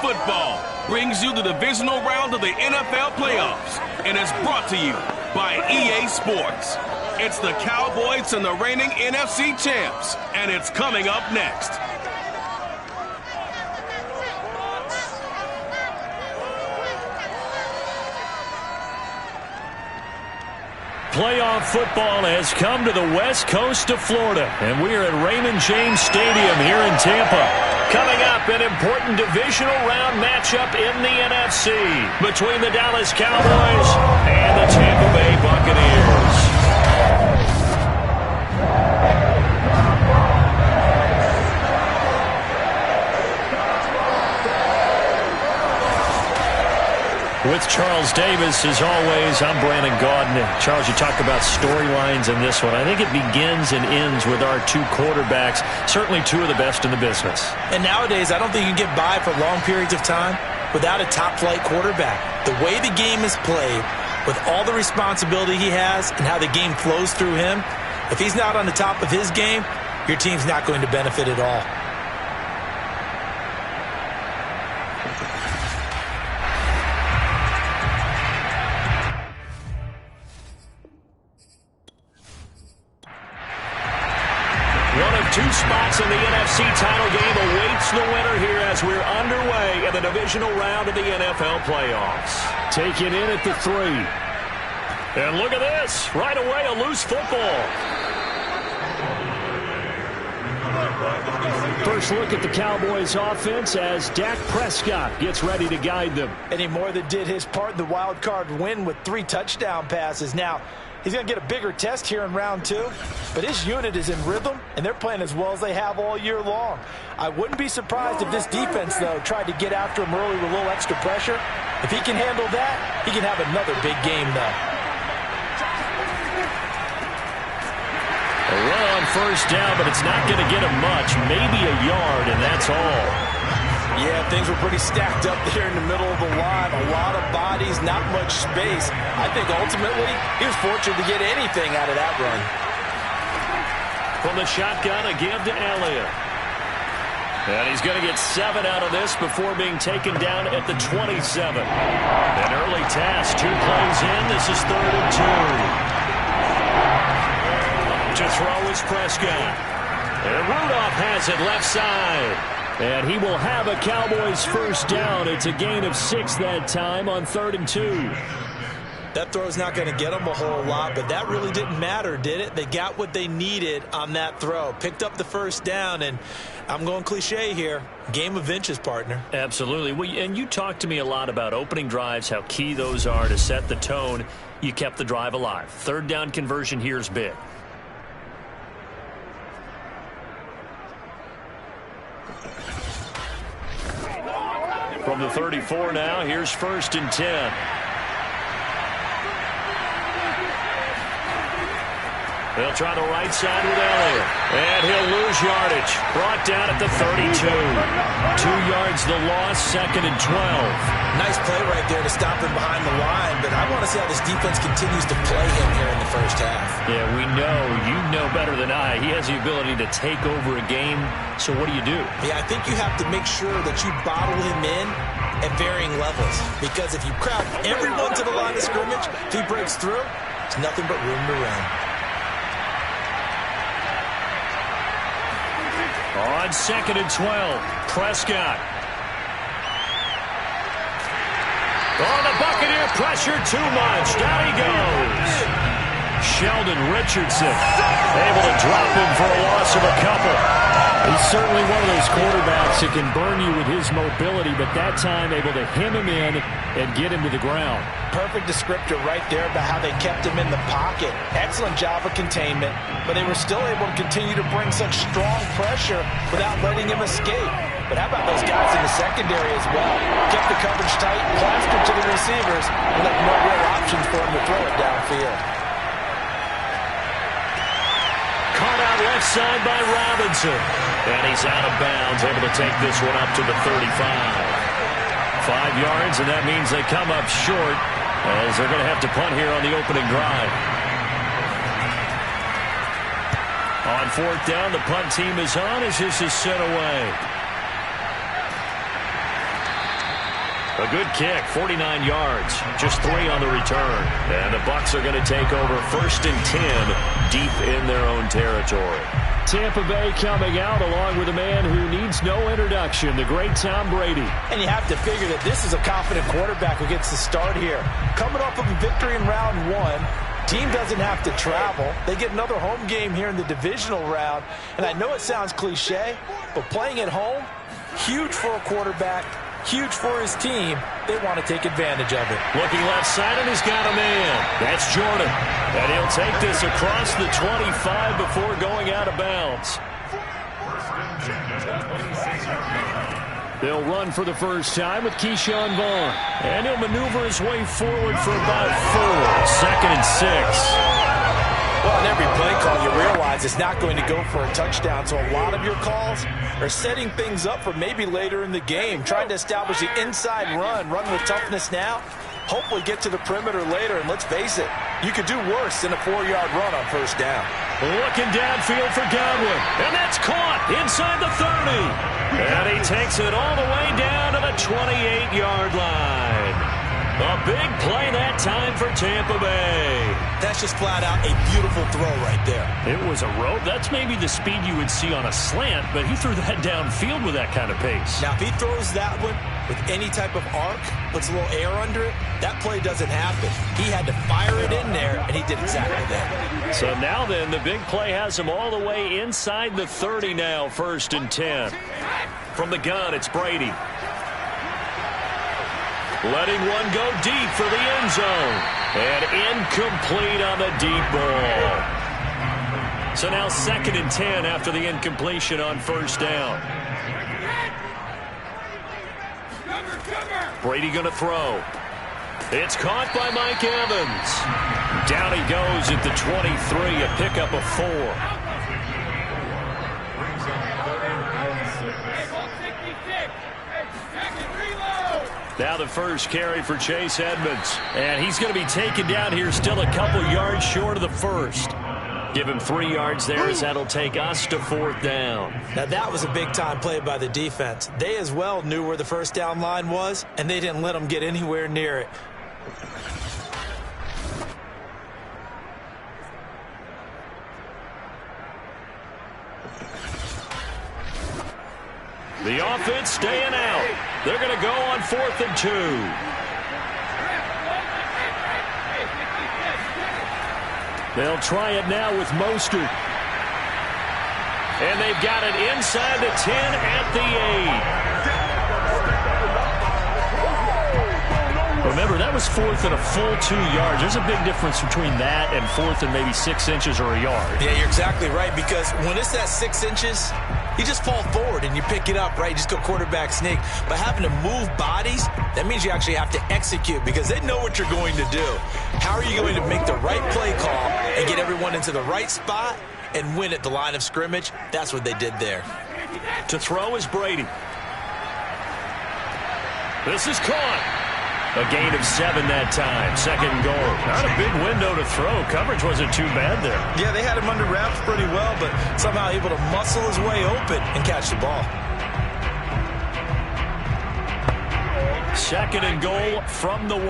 Football brings you the divisional round of the NFL playoffs and is brought to you by EA Sports. It's the Cowboys and the reigning NFC champs, and it's coming up next. Playoff football has come to the west coast of Florida, and we are at Raymond James Stadium here in Tampa. Coming up, an important divisional round matchup in the NFC between the Dallas Cowboys and the Tampa Bay Buccaneers. With Charles Davis, as always, I'm Brandon Gaudin. Charles, you talk about storylines in this one. I think it begins and ends with our two quarterbacks, certainly two of the best in the business. And nowadays, I don't think you can get by for long periods of time without a top-flight quarterback. The way the game is played, with all the responsibility he has and how the game flows through him, if he's not on the top of his game, your team's not going to benefit at all. Two spots in the NFC title game awaits the winner here as we're underway in the divisional round of the NFL playoffs. Taken in at the 3. And look at this. Right away, a loose football. First look at the Cowboys offense as Dak Prescott gets ready to guide them. And he more than did his part in the wild card win with 3 touchdown passes. Now, he's going to get a bigger test here in round 2, but his unit is in rhythm, and they're playing as well as they have all year long. I wouldn't be surprised if this defense, though, tried to get after him early with a little extra pressure. If he can handle that, he can have another big game, though. A run on first down, but it's not going to get him much, maybe a yard, and that's all. Yeah, things were pretty stacked up there in the middle of the line. A lot of bodies, not much space. I think ultimately he was fortunate to get anything out of that run. From the shotgun, a give to Elliott. And he's going to get 7 out of this before being taken down at the 27. An early task, 2 plays in. This is 3rd and 2. To throw is Prescott. And Rudolph has it left side. And he will have a Cowboys first down. It's a gain of 6 that time on 3rd and 2. That throw's not going to get them a whole lot, but that really didn't matter, did it? They got what they needed on that throw. Picked up the first down, and I'm going cliche here. Game of inches, partner. Absolutely. Well, and you talked to me a lot about opening drives, how key those are to set the tone. You kept the drive alive. 3rd down conversion here is big. From the 34 now, here's 1st and 10. They'll try the right side with Elliott. And he'll lose yardage. Brought down at the 32. 2 yards the loss, 2nd and 12. Nice play right there to stop him behind the line, but I want to see how this defense continues to play him here in the first half. Yeah, we know. You know better than I. He has the ability to take over a game. So what do you do? Yeah, I think you have to make sure that you bottle him in at varying levels. Because if you crowd everyone to the line of scrimmage, if he breaks through, it's nothing but room to run. On 2nd and 12, Prescott. Oh, the Buccaneer pressure too much. Down he goes. Sheldon Richardson able to drop him for a loss of a couple. He's certainly one of those quarterbacks that can burn you with his mobility, but that time able to hem him in and get him to the ground. Perfect descriptor right there about how they kept him in the pocket. Excellent job of containment, but they were still able to continue to bring such strong pressure without letting him escape. But how about those guys in the secondary as well? Kept the coverage tight, plastered to the receivers, and left no real options for him to throw it downfield. Caught out left side by Robinson. And he's out of bounds, able to take this one up to the 35. 5 yards, and that means they come up short as they're going to have to punt here on the opening drive. On 4th down, the punt team is on as this is sent away. A good kick, 49 yards, just 3 on the return. And the Bucs are going to take over 1st and 10 deep in their own territory. Tampa Bay coming out along with a man who needs no introduction, the great Tom Brady. And you have to figure that this is a confident quarterback who gets the start here. Coming off of a victory in round 1, team doesn't have to travel. They get another home game here in the divisional round. And I know it sounds cliche, but playing at home, huge for a quarterback, huge for his team. They want to take advantage of it. Looking left side, and he's got a man. That's Jordan. And he'll take this across the 25 before going out of bounds. They'll run for the first time with Keyshawn Vaughn. And he'll maneuver his way forward for about 4. 2nd and 6. Well, in every play call, you realize it's not going to go for a touchdown, so a lot of your calls are setting things up for maybe later in the game, trying to establish the inside run with toughness now, hopefully get to the perimeter later, and let's face it, you could do worse than a 4-yard run on first down. Looking downfield for Godwin, and that's caught inside the 30. And he takes it all the way down to the 28-yard line. A big play that time for Tampa Bay. That's just flat out a beautiful throw right there. It was a rope. That's maybe the speed you would see on a slant, but he threw that downfield with that kind of pace. Now, if he throws that one with any type of arc, puts a little air under it, that play doesn't happen. He had to fire it in there, and he did exactly that. So now then, the big play has him all the way inside the 30 now, 1st and 10. From the gun, it's Brady. Letting one go deep for the end zone. And incomplete on the deep ball. So now 2nd and 10 after the incompletion on first down. Brady going to throw. It's caught by Mike Evans. Down he goes at the 23, a pickup of 4. Now the first carry for Chase Edmonds. And he's going to be taken down here still a couple yards short of the first. Give him 3 yards there as that'll take us to 4th down. Now that was a big-time play by the defense. They as well knew where the first down line was, and they didn't let them get anywhere near it. The offense staying out. They're going to go on 4th and 2. They'll try it now with Mostert. And they've got it inside the 10 at the 8. Remember, that was 4th and a full 2 yards. There's a big difference between that and 4th and maybe 6 inches or a yard. Yeah, you're exactly right, because when it's that 6 inches, you just fall forward and you pick it up, right? You just go quarterback sneak. But having to move bodies, that means you actually have to execute because they know what you're going to do. How are you going to make the right play call and get everyone into the right spot and win at the line of scrimmage? That's what they did there. To throw is Brady. This is caught. A gain of 7 that time. 2nd and goal. Not a big window to throw. Coverage wasn't too bad there. Yeah, they had him under wraps pretty well, but somehow able to muscle his way open and catch the ball. 2nd and goal from the 1.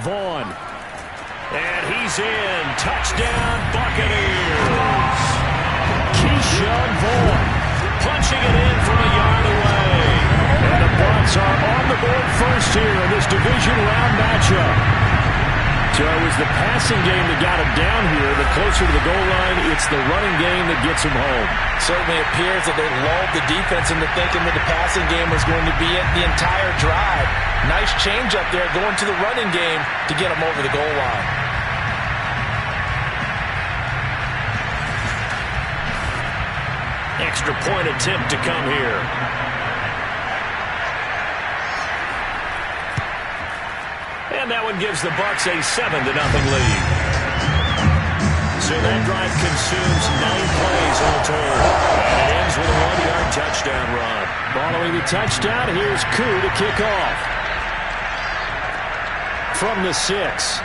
Vaughn. And he's in. Touchdown, Buccaneers. Keyshawn Vaughn. Punching it in from a yard away. And the Bucs are on the board first here in this division round matchup. So it was the passing game that got him down here, but closer to the goal line, it's the running game that gets him home. Certainly appears that they lulled the defense into thinking that the passing game was going to be it the entire drive. Nice change up there going to the running game to get him over the goal line. Extra point attempt to come here. And that one gives the Bucs a 7-0 lead. So that drive consumes 9 plays all told. And it ends with a 1-yard touchdown run. Following the touchdown, here's Koo to kick off. From the 6.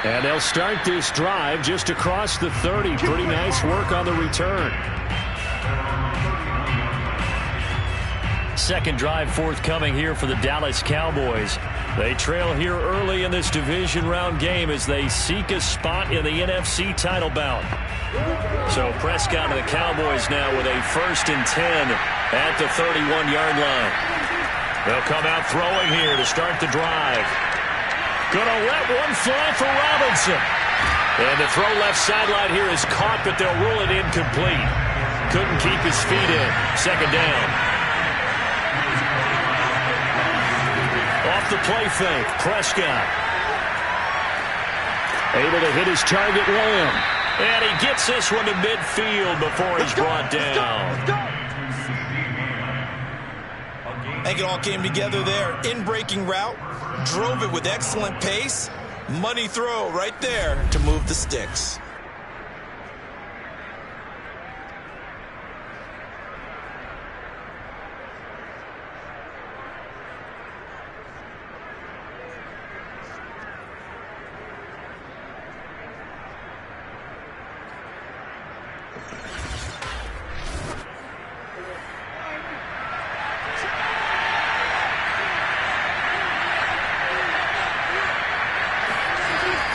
And they'll start this drive just across the 30. Pretty nice work on the return. Second drive forthcoming here for the Dallas Cowboys. They trail here early in this division round game as they seek a spot in the NFC title bout. So Prescott and the Cowboys now with a 1st and 10 at the 31-yard line. They'll come out throwing here to start the drive. Gonna let one fly for Robinson. And the throw left sideline here is caught, but they'll rule it incomplete. Couldn't keep his feet in. Second down. Off the play fake, Prescott. Able to hit his target, Lamb. And he gets this one to midfield before he's brought down. I think it all came together there. In-breaking route, drove it with excellent pace. Money throw right there to move the sticks.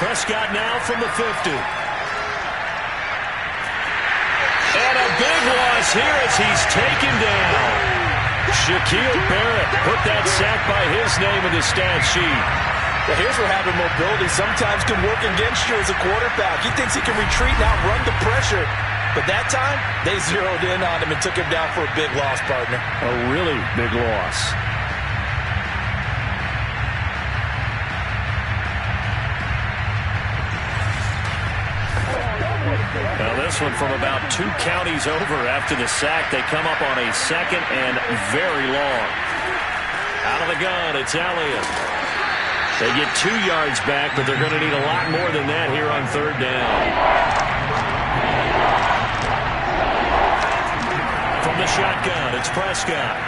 Prescott now from the 50. And a big loss here as he's taken down. Shaquille Barrett put that sack by his name in the stat sheet. Well, here's where having mobility sometimes can work against you as a quarterback. He thinks he can retreat and outrun the pressure. But that time, they zeroed in on him and took him down for a big loss, partner. A really big loss. Now this one from about 2 counties over after the sack. They come up on a 2nd and very long. Out of the gun, it's Elliott. They get 2 yards back, but they're going to need a lot more than that here on 3rd down. From the shotgun, it's Prescott.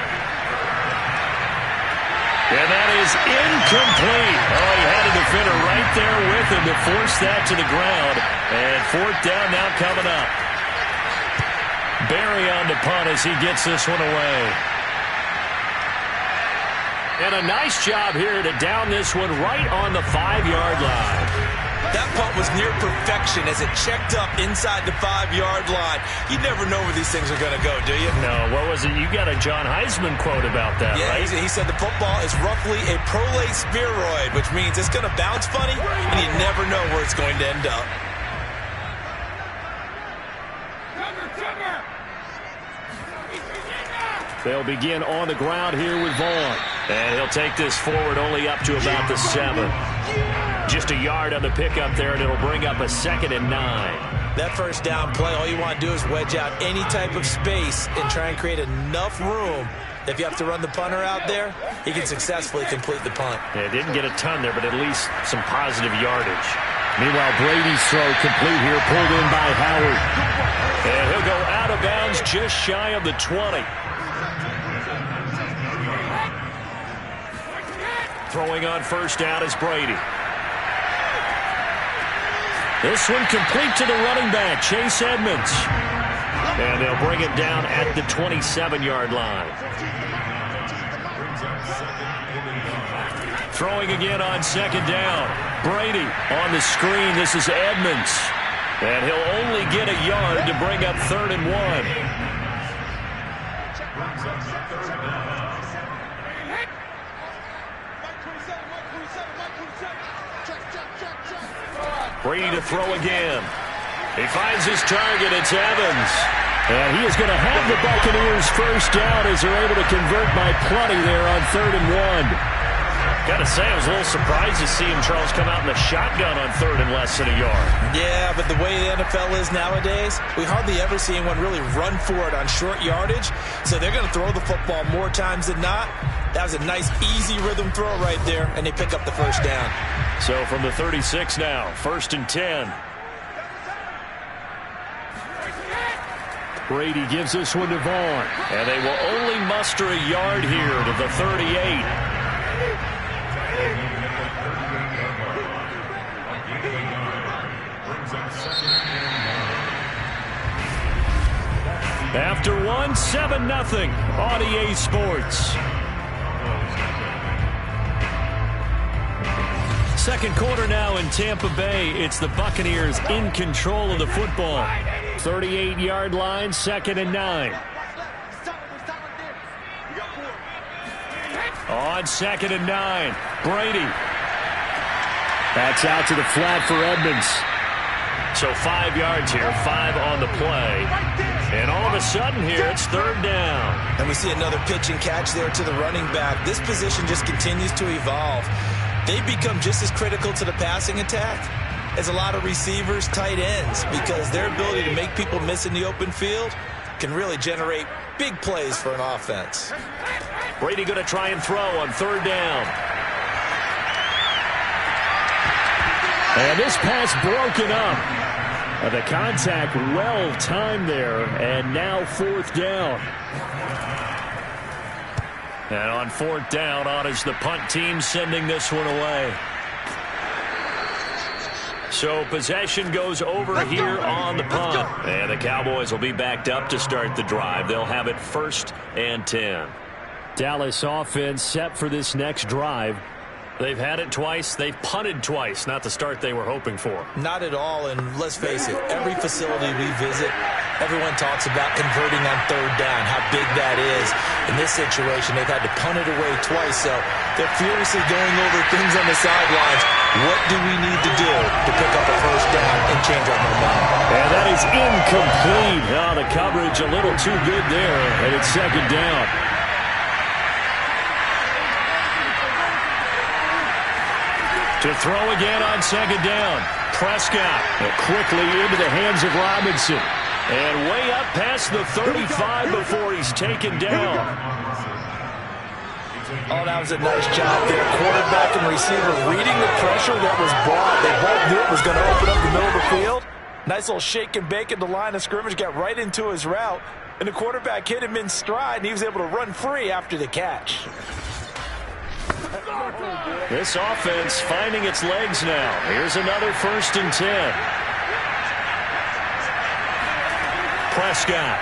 And that is incomplete. Oh, he had a defender right there with him to force that to the ground. And 4th down now coming up. Barry on the punt as he gets this one away. And a nice job here to down this one right on the 5-yard line. That punt was near perfection as it checked up inside the 5-yard line. You never know where these things are going to go, do you? No, what was it? You got a John Heisman quote about that, yeah, right? He said the football is roughly a prolate spheroid, which means it's going to bounce funny, and you never know where it's going to end up. They'll begin on the ground here with Vaughn. And he'll take this forward only up to about the 7. Just a yard on the pickup there, and it'll bring up a 2nd and 9. That 1st down play, all you want to do is wedge out any type of space and try and create enough room. If you have to run the punter out there, he can successfully complete the punt. Yeah, didn't get a ton there, but at least some positive yardage. Meanwhile, Brady's throw complete here, pulled in by Howard. And he'll go out of bounds just shy of the 20. Throwing on 1st down is Brady. This one complete to the running back, Chase Edmonds. And they'll bring it down at the 27-yard line. Throwing again on 2nd down. Brady on the screen. This is Edmonds. And he'll only get a yard to bring up 3rd and 1. Brady to throw again. He finds his target. It's Evans. And he is going to have the Buccaneers 1st down as they're able to convert by plenty there on 3rd and 1. Got to say, I was a little surprised to see him, Charles, come out in the shotgun on 3rd and less than a yard. Yeah, but the way the NFL is nowadays, we hardly ever see anyone really run for it on short yardage. So they're going to throw the football more times than not. That was a nice, easy rhythm throw right there, and they pick up the 1st down. So from the 36 now, 1st and 10. Brady gives this one to Vaughn. And they will only muster a yard here to the 38. After 1 win 7-0 on EA Sports. Second quarter now in Tampa Bay. It's the Buccaneers in control of the football. 38-yard line, 2nd and 9. On 2nd and 9, Brady. That's out to the flat for Edmonds. So 5 yards here, 5 on the play. And all of a sudden here, it's 3rd down. And we see another pitch and catch there to the running back. This position just continues to evolve. They've become just as critical to the passing attack as a lot of receivers, tight ends, because their ability to make people miss in the open field can really generate big plays for an offense. Brady going to try and throw on 3rd down. And this pass broken up. The contact well timed there, and now 4th down. And on 4th down, on is the punt team sending this one away. So possession goes over here on the punt. And the Cowboys will be backed up to start the drive. They'll have it 1st and 10. Dallas offense set for this next drive. They've had it twice. They've punted twice. Not the start they were hoping for. Not at all, and let's face it, every facility we visit, everyone talks about converting on 3rd down, how big that is. In this situation, they've had to punt it away twice, so they're furiously going over things on the sidelines. What do we need to do to pick up a 1st down and change our momentum? And that is incomplete. Oh, the coverage a little too good there, and it's 2nd down. To throw again on 2nd down. Prescott quickly into the hands of Robinson. And way up past the 35 before he's taken down. Oh, that was a nice job there. Quarterback and receiver reading the pressure that was brought. They both knew it was going to open up the middle of the field. Nice little shake and bake at the line of scrimmage. Got right into his route. And the quarterback hit him in stride, and he was able to run free after the catch. This offense finding its legs now. Here's another 1st and 10. Prescott.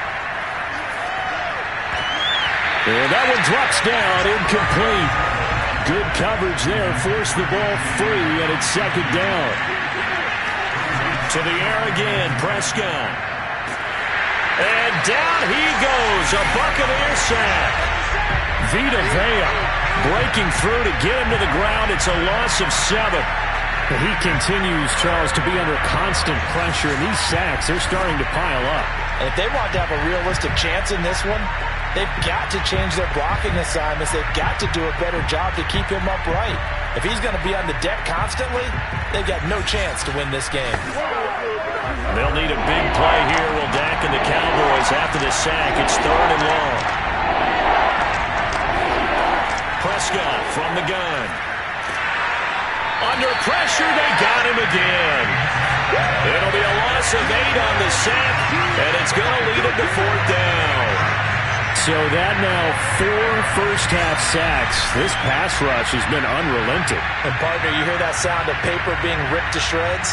And that one drops down, incomplete. Good coverage there, forced the ball free, and it's 2nd down. To the air again, Prescott. And down he goes, a Buccaneer sack. Vita Vea breaking through to get him to the ground. It's a loss of 7. He continues, Charles, to be under constant pressure, and these sacks, they're starting to pile up. And if they want to have a realistic chance in this one, they've got to change their blocking assignments. They've got to do a better job to keep him upright. If he's going to be on the deck constantly, they've got no chance to win this game. They'll need a big play here. Will Dak and the Cowboys after the sack. It's 3rd and long. Prescott from the gun. Under pressure, they got him again. It'll be a loss of 8 on the sack, and it's going to lead him to 4th down. So that now 4 first-half sacks. This pass rush has been unrelenting. And, partner, you hear that sound of paper being ripped to shreds?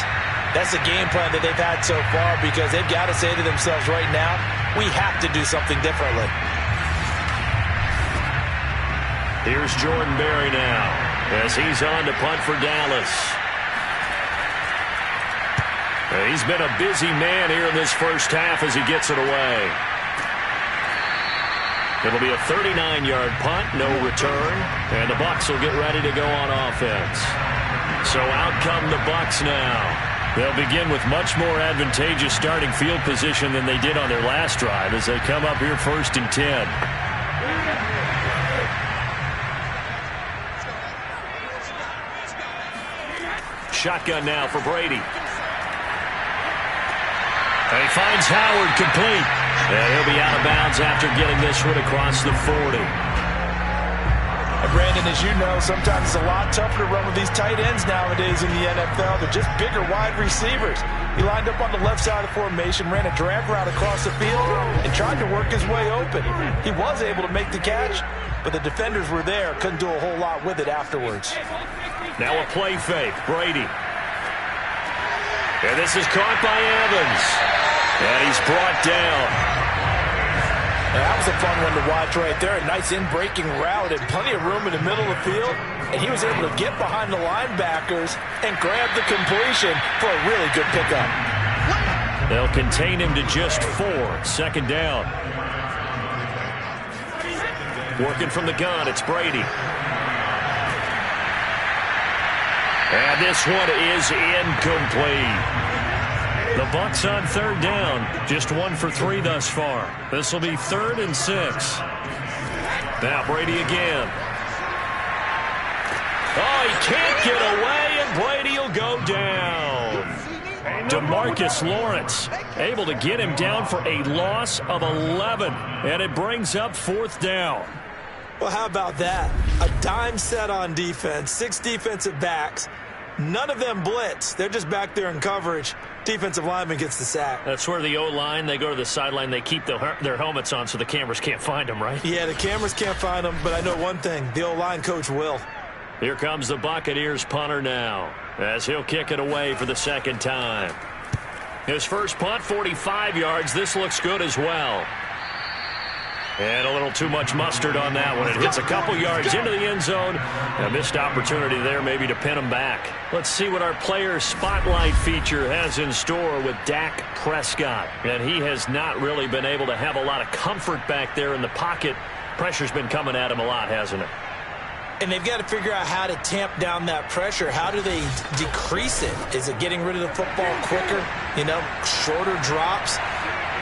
That's the game plan that they've had so far, because they've got to say to themselves right now, we have to do something differently. Here's Jordan Berry now as he's on to punt for Dallas. He's been a busy man here in this 1st half as he gets it away. It'll be a 39-yard punt, no return, and the Bucs will get ready to go on offense. So out come the Bucs now. They'll begin with much more advantageous starting field position than they did on their last drive as they come up here 1st and 10. Shotgun now for Brady. And he finds Howard complete. And he'll be out of bounds after getting this one across the 40. And Brandon, as you know, sometimes it's a lot tougher to run with these tight ends nowadays in the NFL. They're just bigger wide receivers. He lined up on the left side of the formation, ran a drag route across the field, and tried to work his way open. He was able to make the catch, but the defenders were there. Couldn't do a whole lot with it afterwards. Now a play fake. Brady. And this is caught by Evans. And he's brought down. That was a fun one to watch right there. A nice in-breaking route and plenty of room in the middle of the field. And he was able to get behind the linebackers and grab the completion for a really good pickup. They'll contain him to just 4. Second down. Working from the gun, it's Brady. And this one is incomplete. The Bucs on third down. Just 1 for 3 thus far. This will be 3rd and 6. Now Brady again. Oh, he can't get away, and Brady will go down. DeMarcus Lawrence able to get him down for a loss of 11. And it brings up 4th down. Well, how about that? A dime set on defense, 6 defensive backs. None of them blitz. They're just back there in coverage. Defensive lineman gets the sack. That's where the O-line, they go to the sideline, they keep their helmets on so the cameras can't find them, right? Yeah, the cameras can't find them, but I know one thing. The O-line coach will. Here comes the Buccaneers punter now as he'll kick it away for the 2nd time. His first punt, 45 yards. This looks good as well. And a little too much mustard on that one. It hits a couple yards into the end zone. A missed opportunity there maybe to pin him back. Let's see what our player spotlight feature has in store with Dak Prescott. And he has not really been able to have a lot of comfort back there in the pocket. Pressure's been coming at him a lot, hasn't it? And they've got to figure out how to tamp down that pressure. How do they decrease it? Is it getting rid of the football quicker? Shorter drops?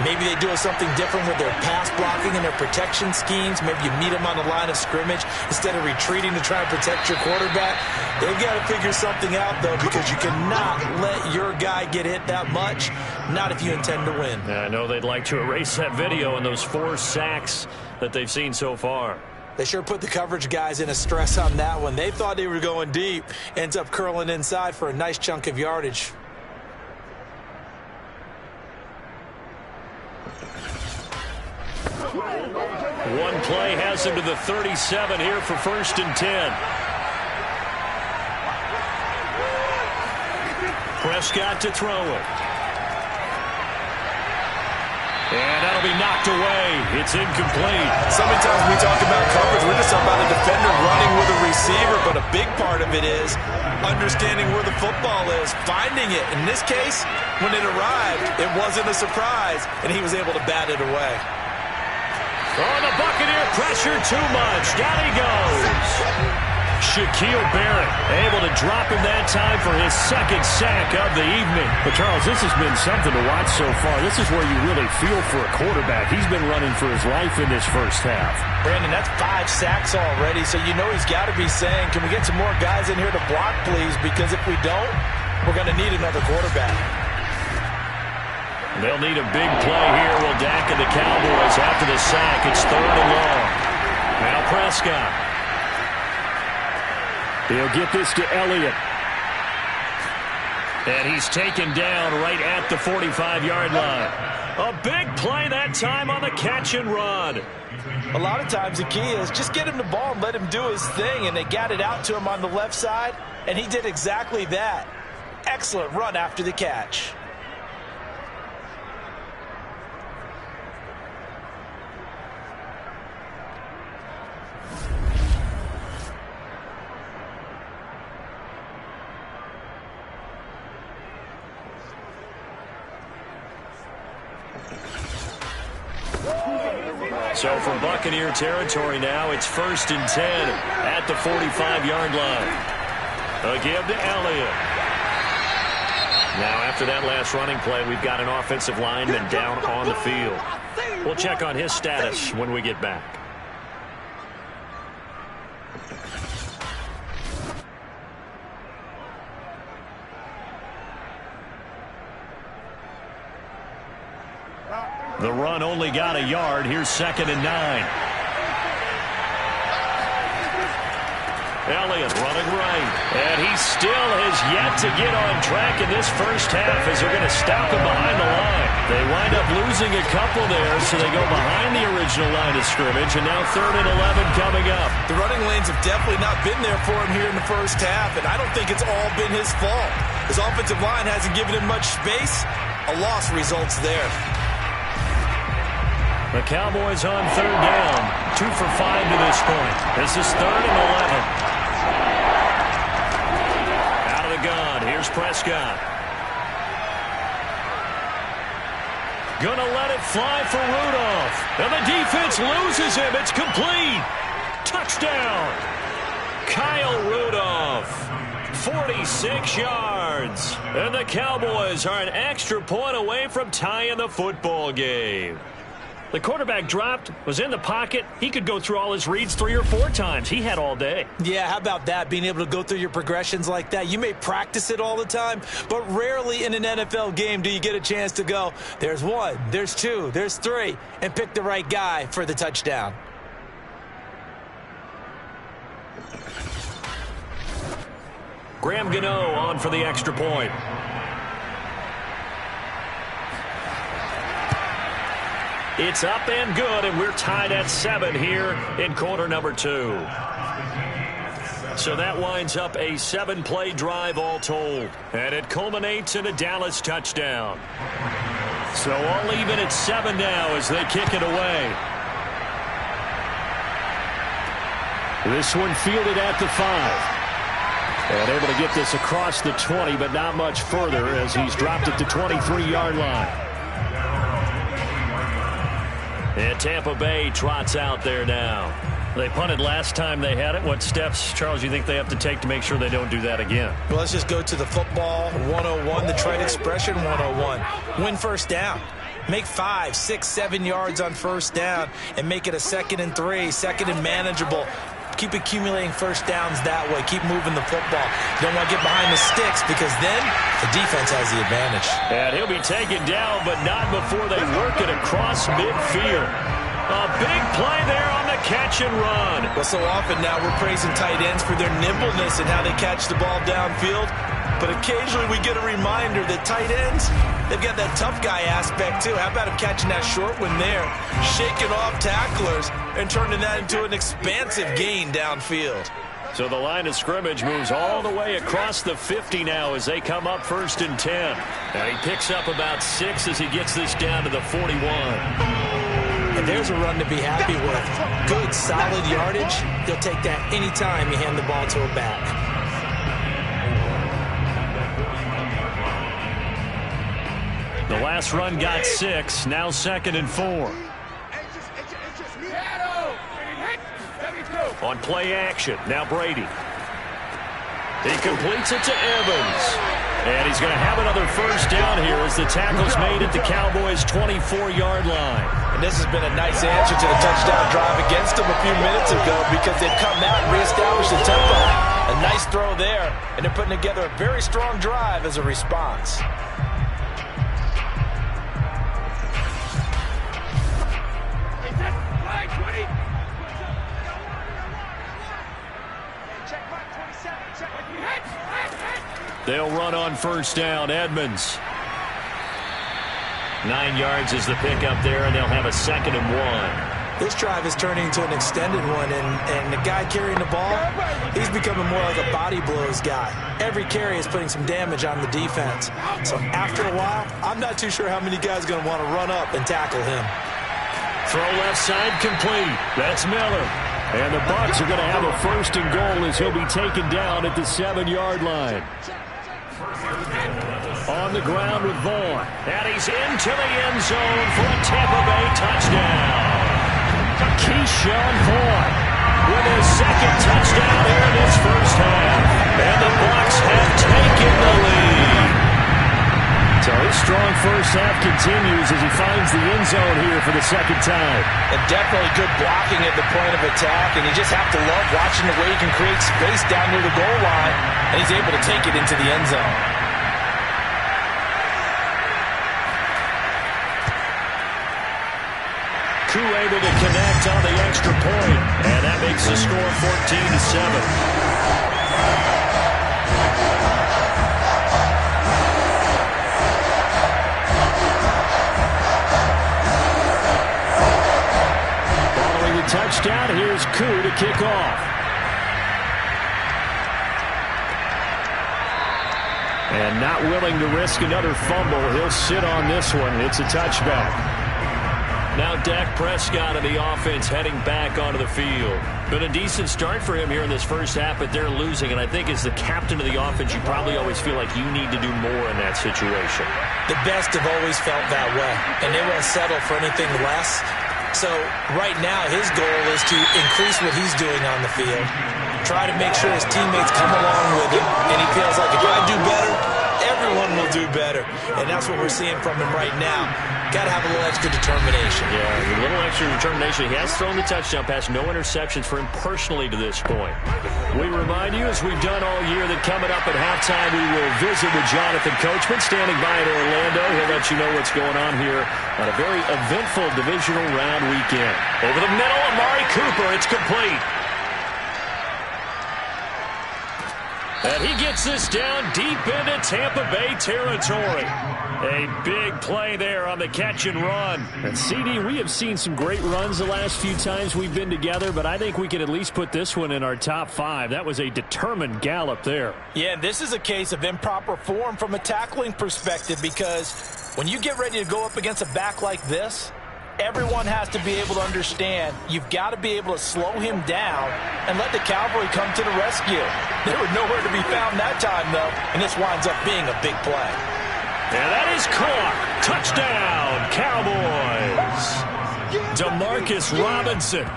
Maybe they do something different with their pass blocking and their protection schemes. Maybe you meet them on the line of scrimmage instead of retreating to try and protect your quarterback. They've got to figure something out, though, because you cannot let your guy get hit that much, not if you intend to win. I know they'd like to erase that video and those 4 sacks that they've seen so far. They sure put the coverage guys in a stress on that one. They thought they were going deep. Ends up curling inside for a nice chunk of yardage. One play has him to the 37 here for 1st and 10. Prescott to throw it. And that'll be knocked away. It's incomplete. So many times we talk about coverage, we're just talking about a defender running with a receiver, but a big part of it is understanding where the football is, finding it. In this case, when it arrived, it wasn't a surprise, and he was able to bat it away. Oh, the Buccaneer pressure too much. Down he goes. Shaquille Barrett able to drop him that time for his 2nd sack of the evening. But, Charles, this has been something to watch so far. This is where you really feel for a quarterback. He's been running for his life in this first half. Brandon, that's 5 sacks already, so you know he's got to be saying, can we get some more guys in here to block, please? Because if we don't, we're going to need another quarterback. They'll need a big play here. Will Dak and the Cowboys after the sack. It's 3rd and long. Now Prescott. He'll get this to Elliott. And he's taken down right at the 45-yard line. A big play that time on the catch and run. A lot of times the key is just get him the ball and let him do his thing, and they got it out to him on the left side, and he did exactly that. Excellent run after the catch. So from Buccaneer territory now, it's 1st and 10 at the 45-yard line. A give to Elliott. Now after that last running play, we've got an offensive lineman down on the field. We'll check on his status when we get back. The run only got a yard. Here's 2nd and 9. Elliott running right. And he still has yet to get on track in this first half as they're going to stop him behind the line. They wind up losing a couple there, so they go behind the original line of scrimmage, and now 3rd and 11 coming up. The running lanes have definitely not been there for him here in the first half, and I don't think it's all been his fault. His offensive line hasn't given him much space. A loss results there. The Cowboys on third down. 2 for 5 to this point. This is 3rd and 11. Out of the gun. Here's Prescott. Gonna let it fly for Rudolph. And the defense loses him. It's complete. Touchdown. Kyle Rudolph. 46 yards. And the Cowboys are an extra point away from tying the football game. The quarterback dropped, was in the pocket. He could go through all his reads 3 or 4 times. He had all day. Yeah, how about that, being able to go through your progressions like that? You may practice it all the time, but rarely in an NFL game do you get a chance to go, there's 1, there's 2, there's 3, and pick the right guy for the touchdown. Graham Gano on for the extra point. It's up and good, and we're tied at 7 here in quarter number 2. So that winds up a 7-play drive all told, and it culminates in a Dallas touchdown. So all even at 7 now as they kick it away. This one fielded at the 5. And able to get this across the 20, but not much further as he's dropped it to 23-yard line. And Tampa Bay trots out there now. They punted last time they had it. What steps, Charles, you think they have to take to make sure they don't do that again? Well, let's just go to the football 101, the trade expression 101. Win first down. Make 5, 6, 7 yards on first down and make it a 2nd and 3, 2nd and manageable. Keep accumulating first downs that way. Keep moving the football. You don't want to get behind the sticks because then the defense has the advantage. And he'll be taken down, but not before they work it across midfield. A big play there on the catch and run. Well, so often now we're praising tight ends for their nimbleness and how they catch the ball downfield. But occasionally we get a reminder that tight ends, they've got that tough guy aspect too. How about him catching that short one there, shaking off tacklers, and turning that into an expansive gain downfield. So the line of scrimmage moves all the way across the 50 now as they come up 1st and 10. Now he picks up about 6 as he gets this down to the 41. And there's a run to be happy with. Good, solid yardage. You'll take that anytime you hand the ball to a back. The last run got 6, now 2nd and 4. On play action, now Brady. He completes it to Evans. And he's going to have another first down here as the tackle's made at the Cowboys' 24-yard line. And this has been a nice answer to the touchdown drive against them a few minutes ago because they've come out and reestablished the tempo. A nice throw there, and they're putting together a very strong drive as a response. They'll run on first down. Edmonds. 9 yards is the pickup there, and they'll have a 2nd and 1. This drive is turning into an extended one, and the guy carrying the ball, he's becoming more like a body blows guy. Every carry is putting some damage on the defense. So after a while, I'm not too sure how many guys are going to want to run up and tackle him. Throw left side complete. That's Miller. And the Bucs are going to have a 1st and goal as he'll be taken down at the 7-yard line. On the ground with Vaughn. And he's into the end zone for a Tampa Bay touchdown. Keyshawn Vaughn with his 2nd touchdown here in this first half. And the Bucs have taken the lead. So his strong first half continues as he finds the end zone here for the 2nd time. And definitely good blocking at the point of attack, and you just have to love watching the way he can create space down near the goal line, and he's able to take it into the end zone. Koo able to connect on the extra point, and that makes the score 14-7. Touchdown. Here's Koo to kick off. And not willing to risk another fumble. He'll sit on this one. It's a touchback. Now Dak Prescott and the offense heading back onto the field. Been a decent start for him here in this first half, but they're losing. And I think as the captain of the offense, you probably always feel like you need to do more in that situation. The best have always felt that way, and they won't settle for anything less. So right now his goal is to increase what he's doing on the field, try to make sure his teammates come along with him, and he feels like if I do better, everyone will do better. And that's what we're seeing from him right now. Got to have a little extra determination. Yeah, a little extra determination. He has thrown the touchdown pass, no interceptions for him personally to this point. We remind you, as we've done all year, that coming up at halftime, we will visit with Jonathan Coachman, standing by in Orlando. He'll let you know what's going on here on a very eventful divisional round weekend. Over the middle, Amari Cooper. It's complete. And he gets this down deep into Tampa Bay territory. A big play there on the catch and run. And CD, we have seen some great runs the last few times we've been together, but I think we can at least put this one in our top 5. That was a determined gallop there. Yeah, this is a case of improper form from a tackling perspective, because when you get ready to go up against a back like this, everyone has to be able to understand you've got to be able to slow him down and let the cavalry come to the rescue. They were nowhere to be found that time, though, and this winds up being a big play. And that is caught. Touchdown, Cowboys. Demarcus Robinson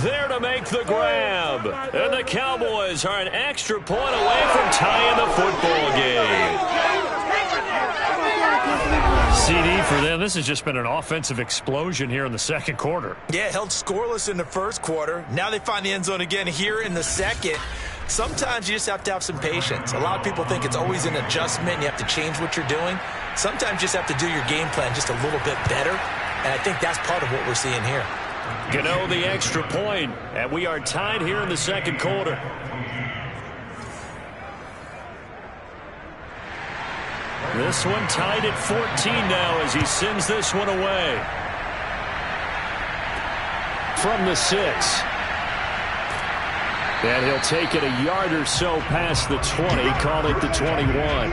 there to make the grab. And the Cowboys are an extra point away from tying the football game. CD, for them, this has just been an offensive explosion here in the second quarter. Yeah, held scoreless in the first quarter. Now they find the end zone again here in the second. Sometimes you just have to have some patience. A lot of people think it's always an adjustment. You have to change what you're doing. Sometimes you just have to do your game plan just a little bit better. And I think that's part of what we're seeing here. Gano the extra point, and we are tied here in the second quarter. This one tied at 14 now as he sends this one away. From the 6. And he'll take it a yard or so past the 20, call it the 21.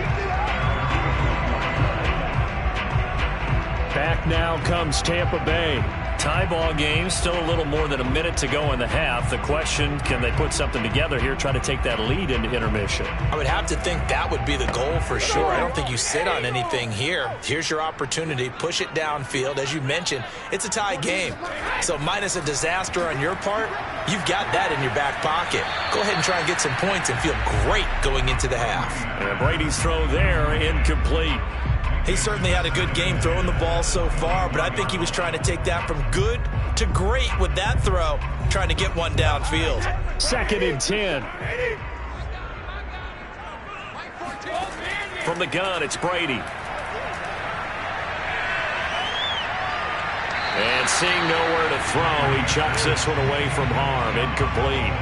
Back now comes Tampa Bay. Tie ball game, still a little more than a minute to go in the half. The question, can they put something together here, try to take that lead into intermission? I would have to think that would be the goal for sure. I don't think you sit on anything here. Here's your opportunity. Push it downfield. As you mentioned, it's a tie game. So minus a disaster on your part, you've got that in your back pocket. Go ahead and try and get some points and feel great going into the half. And Brady's throw there, incomplete. He certainly had a good game throwing the ball so far, but I think he was trying to take that from good to great with that throw, trying to get one downfield. 2nd and 10. From the gun, it's Brady. And seeing nowhere to throw, he chucks this one away from harm. Incomplete.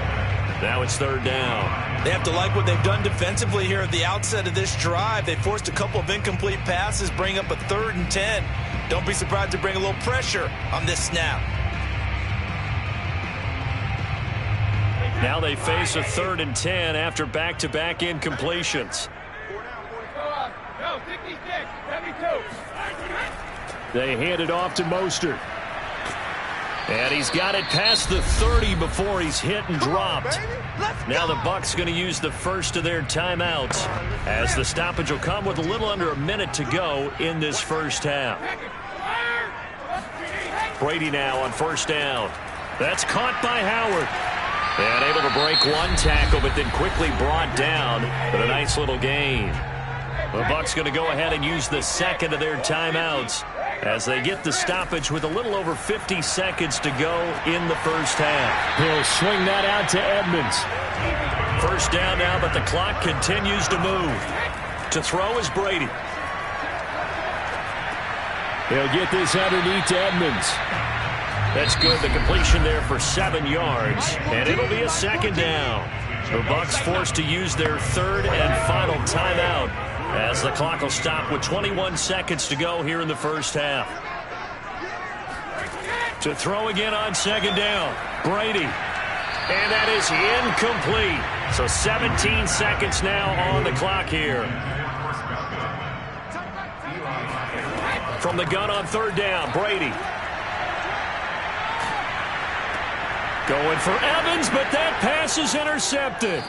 Now it's 3rd down. They have to like what they've done defensively here at the outset of this drive. They forced a couple of incomplete passes, bring up a 3rd and 10. Don't be surprised to bring a little pressure on this snap. Now they face a 3rd and 10 after back-to-back incompletions. They hand it off to Mostert. And he's got it past the 30 before he's hit and dropped. Now the Bucs going to use the first of their timeouts as the stoppage will come with a little under a minute to go in this first half. Brady now on 1st down. That's caught by Howard. And able to break one tackle, but then quickly brought down. But a nice little gain. The Bucs going to go ahead and use the second of their timeouts as they get the stoppage with a little over 50 seconds to go in the first half. He'll swing that out to Edmonds. 1st down now, but the clock continues to move. To throw is Brady. He'll get this underneath to Edmonds. That's good. The completion there for 7 yards, and it'll be a 2nd down. The Bucs forced to use their 3rd and final timeout as the clock will stop with 21 seconds to go here in the first half. To throw again on 2nd down, Brady. And that is incomplete. So 17 seconds now on the clock here. From the gun on 3rd down, Brady. Going for Evans, but that pass is intercepted.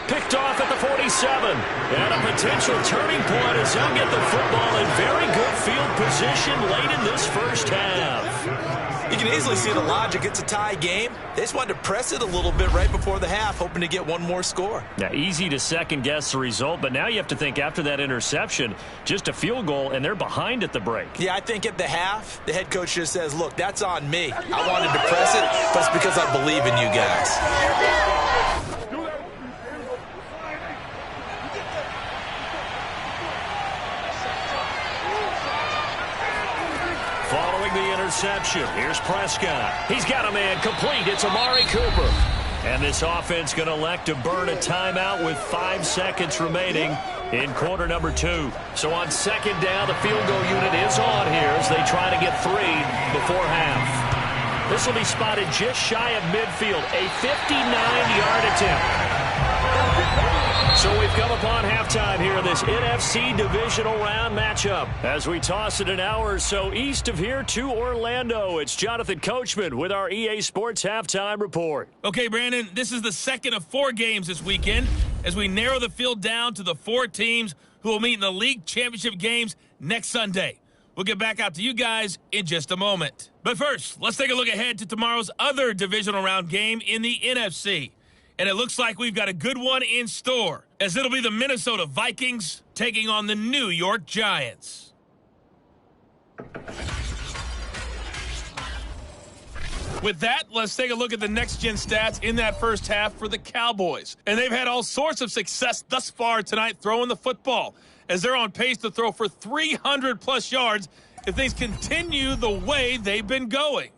Picked off at the 47. And a potential turning point as they'll get the football in very good field position late in this first half. You can easily see the logic. It's a tie game. They just wanted to press it a little bit right before the half, hoping to get one more score. Now, easy to second-guess the result, but now you have to think after that interception, just a field goal, and they're behind at the break. Yeah, I think at the half, the head coach just says, look, that's on me. I wanted to press it, but it's because I believe in you guys. Following the interception, here's Prescott. He's got a man complete. It's Amari Cooper. And this offense going to elect to burn a timeout with 5 seconds remaining in quarter number 2. So on second down, the field goal unit is on here as they try to get 3 before half. This will be spotted just shy of midfield, a 59-yard attempt. So we've come upon halftime here in this NFC divisional round matchup. As we toss it an hour or so east of here to Orlando, it's Jonathan Coachman with our EA Sports Halftime Report. Okay, Brandon, this is the second of 4 games this weekend as we narrow the field down to the 4 teams who will meet in the league championship games next Sunday. We'll get back out to you guys in just a moment. But first, let's take a look ahead to tomorrow's other divisional round game in the NFC. And it looks like we've got a good one in store, as it'll be the Minnesota Vikings taking on the New York Giants. With that, let's take a look at the next-gen stats in that first half for the Cowboys. And they've had all sorts of success thus far tonight throwing the football, as they're on pace to throw for 300-plus yards if things continue the way they've been going.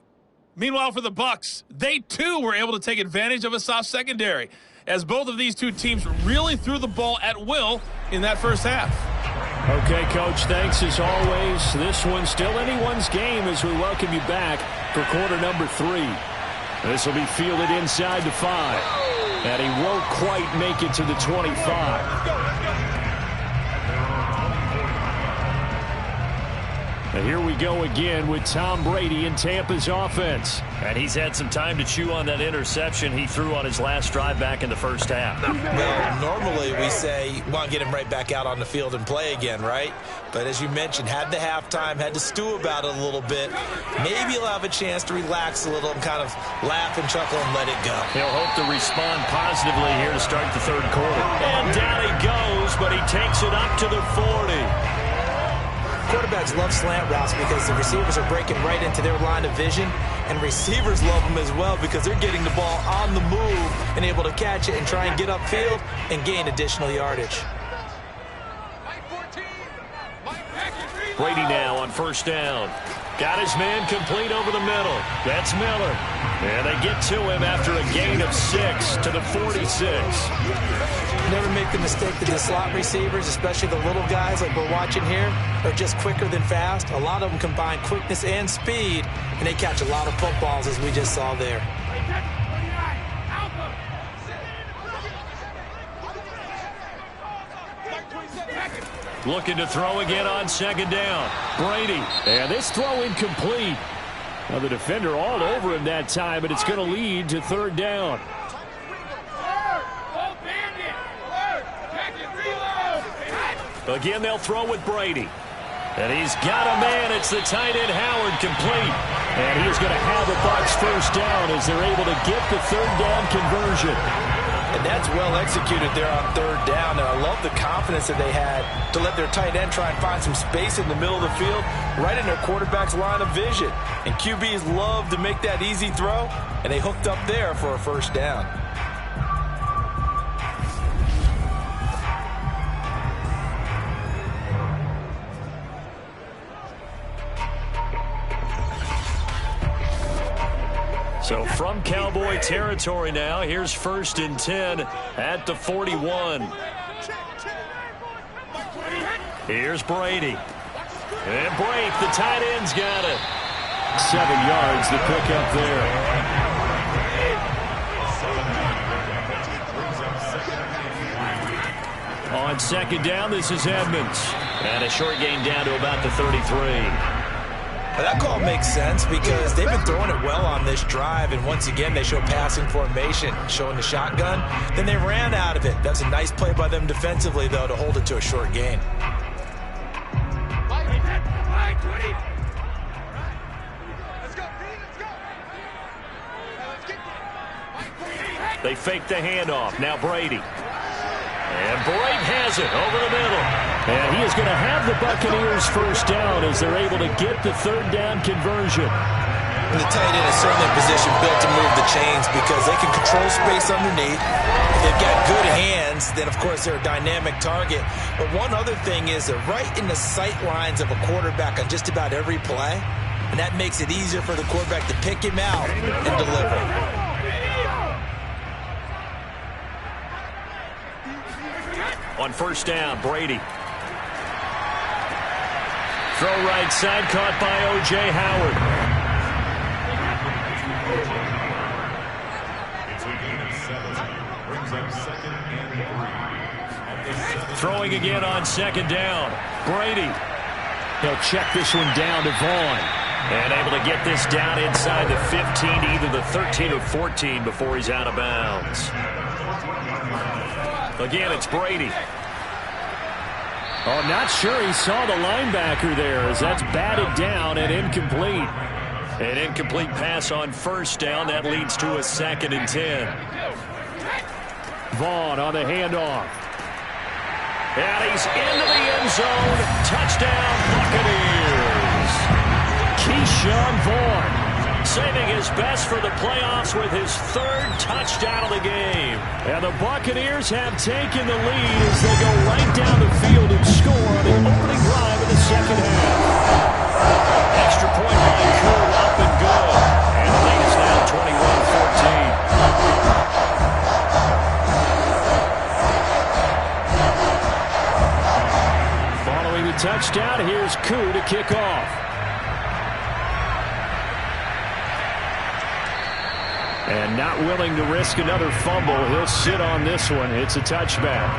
Meanwhile, for the Bucs, they too were able to take advantage of a soft secondary, as both of these two teams really threw the ball at will in that first half. Okay, Coach, thanks as always. This one's still anyone's game as we welcome you back for quarter number 3. This will be fielded inside the 5, and he won't quite make it to the 25. And here we go again with Tom Brady in Tampa's offense. And he's had some time to chew on that interception he threw on his last drive back in the first half. Well, normally we say, want to get him right back out on the field and play again, right? But as you mentioned, had the halftime, had to stew about it a little bit. Maybe he'll have a chance to relax a little and kind of laugh and chuckle and let it go. He'll hope to respond positively here to start the third quarter. And down he goes, but he takes it up to the 40. Quarterbacks love slant routes because the receivers are breaking right into their line of vision, and receivers love them as well because they're getting the ball on the move and able to catch it and try and get upfield and gain additional yardage. Brady now on first down. Got his man complete over the middle. That's Miller. And they get to him after a gain of 6 to the 46. Never make the mistake that the slot receivers, especially the little guys like we're watching here, are just quicker than fast. A lot of them combine quickness and speed, and they catch a lot of footballs, as we just saw there. Looking to throw again on second down. Brady. And this throw incomplete. Well, the defender all over him that time, but it's going to lead to third down. Again, they'll throw with Brady. And he's got a man. It's the tight end, Howard, complete. And he's going to have the Bucs first down as they're able to get the third down conversion. And that's well executed there on third down. And I love the confidence that they had to let their tight end try and find some space in the middle of the field, right in their quarterback's line of vision. And QBs love to make that easy throw, and they hooked up there for a first down. So from Cowboy territory now, here's 1st and 10 at the 41. Here's Brady. And break, the tight end's got it. 7 yards, the pickup there. On second down, this is Edmonds. And a short gain down to about the 33. Well, that call makes sense because they've been throwing it well on this drive, and once again, they show passing formation, showing the shotgun. Then they ran out of it. That's a nice play by them defensively, though, to hold it to a short gain. They fake the handoff. Now Brady. And Brate has it over the middle. And he is going to have the Buccaneers first down as they're able to get the third down conversion. And the tight end is certainly a position built to move the chains because they can control space underneath. If they've got good hands, then, of course, they're a dynamic target. But one other thing is they're right in the sight lines of a quarterback on just about every play. And that makes it easier for the quarterback to pick him out and deliver. On first down, Brady. Throw right side, caught by O.J. Howard. Throwing again on second down. Brady. He'll check this one down to Vaughn. And able to get this down inside the 15, either the 13 or 14 before he's out of bounds. Again, it's Brady. Oh, not sure he saw the linebacker there as that's batted down and incomplete. An incomplete pass on first down. That leads to a 2nd and 10. Vaughn on the handoff. And he's into the end zone. Touchdown, Buccaneers. Keyshawn Vaughn saving his best for the playoffs with his 3rd touchdown of the game. And the Buccaneers have taken the lead as they go right down the field and score on the opening drive of the second half. Extra point by Koo, up and good. And the lead is now 21-14. Following the touchdown, here's Koo to kick off. And not willing to risk another fumble. He'll sit on this one. It's a touchback.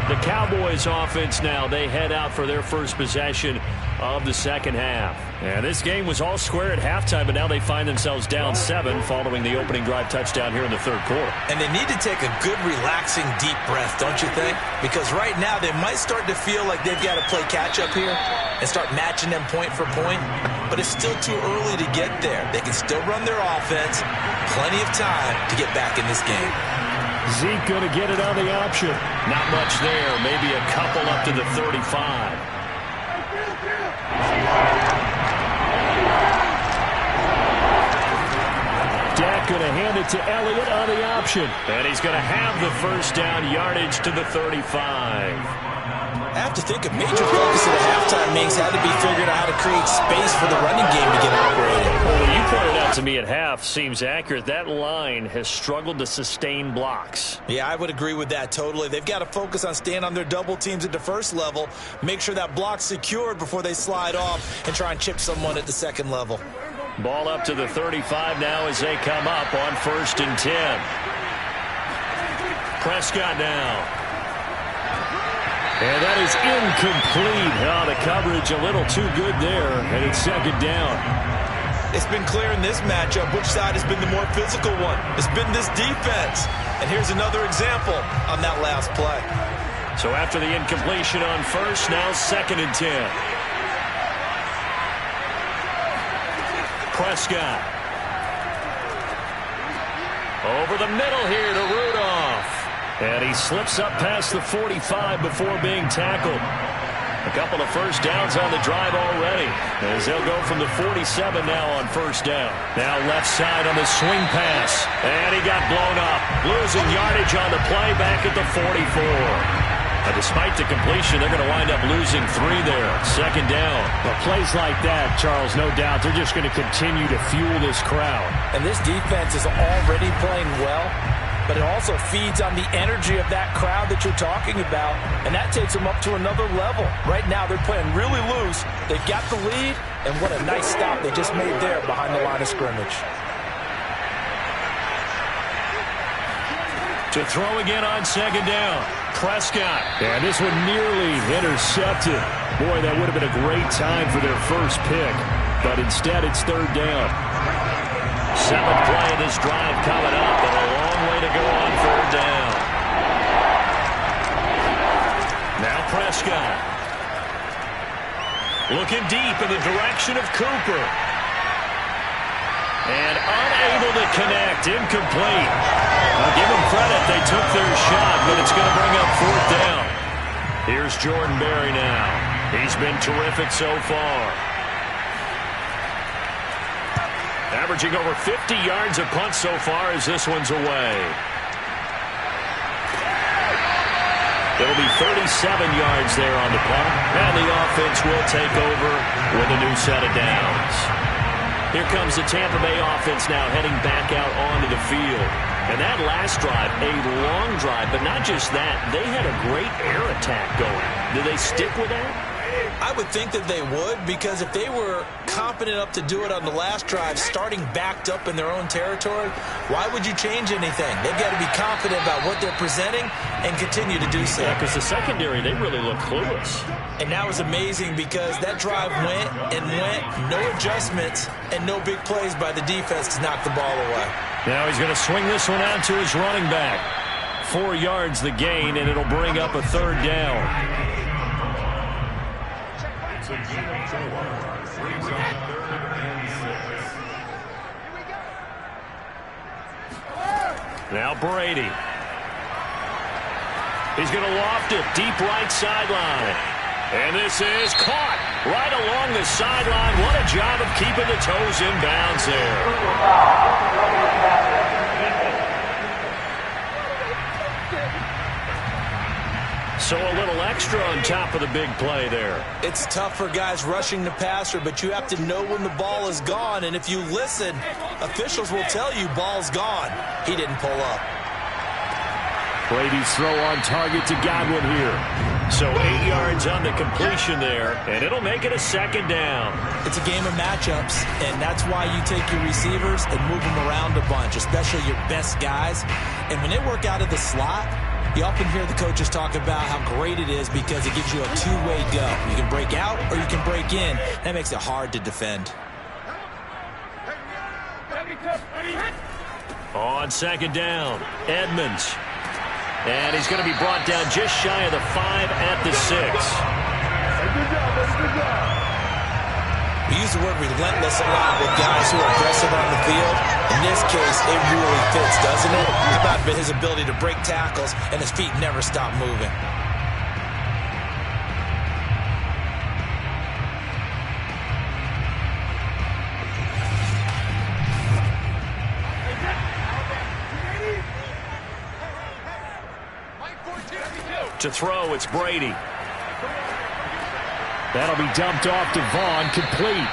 The Cowboys offense now, they head out for their first possession of the second half. And this game was all square at halftime, but now they find themselves down 7 following the opening drive touchdown here in the 3rd quarter. And they need to take a good, relaxing, deep breath, don't you think? Because right now they might start to feel like they've got to play catch-up here and start matching them point for point. But it's still too early to get there. They can still run their offense. Plenty of time to get back in this game. Zeke going to get it on the option. Not much there. Maybe a couple up to the 35. Dak going to hand it to Elliott on the option. And he's going to have the first down, yardage to the 35. I have to think a major focus of the halftime meetings had to be figuring out how to create space for the running game to get operating. Well, you pointed out to me at half, seems accurate. That line has struggled to sustain blocks. Yeah, I would agree with that totally. They've got to focus on staying on their double teams at the first level, make sure that block's secured before they slide off and try and chip someone at the second level. Ball up to the 35 now as they come up on 1st and 10. Prescott now. And that is incomplete. Oh, the coverage a little too good there, and it's 2nd down. It's been clear in this matchup which side has been the more physical one. It's been this defense. And here's another example on that last play. So after the incompletion on first, now 2nd and 10. Prescott. Over the middle here to Rudolph. And he slips up past the 45 before being tackled. A couple of first downs on the drive already, as they'll go from the 47 now on first down. Now left side on the swing pass. And he got blown up. Losing yardage on the play back at the 44. Despite the completion, they're going to wind up losing 3 there. 2nd down. Well, plays like that, Charles, no doubt, they're just going to continue to fuel this crowd. And this defense is already playing well, but it also feeds on the energy of that crowd that you're talking about, and that takes them up to another level. Right now, they're playing really loose. They've got the lead, and what a nice stop they just made there behind the line of scrimmage. To throw again on 2nd down. Prescott. And this one nearly intercepted. Boy, that would have been a great time for their first pick. but instead it's third down. Seventh play of this drive coming up, and a long way to go on third down. Now Prescott. Looking deep in the direction of Cooper. And unable to connect. Incomplete. I'll give them credit. They took their shot, but it's going to bring up fourth down. Here's Jordan Berry now. He's been terrific so far. Averaging over 50 yards a punt so far as this one's away. It'll be 37 yards there on the punt. And the offense will take over with a new set of downs. Here comes the Tampa Bay offense now heading back out onto the field. And that last drive, a long drive, but not just that. They had a great air attack going. Do they stick with that? I would think that they would, because if they were confident enough to do it on the last drive, starting backed up in their own territory, why would you change anything? They've got to be confident about what they're presenting and continue to do so. Yeah, because the secondary, they really look clueless. And that was amazing because that drive went and went, no adjustments, and no big plays by the defense to knock the ball away. Now he's going to swing this one out to his running back. 4 yards the gain, and it'll bring up a third down. Now Brady. He's going to loft it deep right sideline. And this is caught right along the sideline. What a job of keeping the toes in bounds there. So a little extra on top of the big play there. It's tough for guys rushing the passer, but you have to know when the ball is gone. And if you listen, officials will tell you ball's gone. He didn't pull up. Brady's throw on target to Godwin here. So 8 yards on the completion there, and it'll make it a second down. It's a game of matchups, and that's why you take your receivers and move them around a bunch, especially your best guys. And when they work out of the slot, you often hear the coaches talk about how great it is because it gives you a two-way go. You can break out or you can break in. That makes it hard to defend. On second down, Edmonds. And he's going to be brought down just shy of the 5 at the 6. We use the word relentless a lot with guys who are aggressive on the field. In this case, it really fits, doesn't it? How about his ability to break tackles and his feet never stop moving? To throw, it's Brady. That'll be dumped off to Vaughn, complete.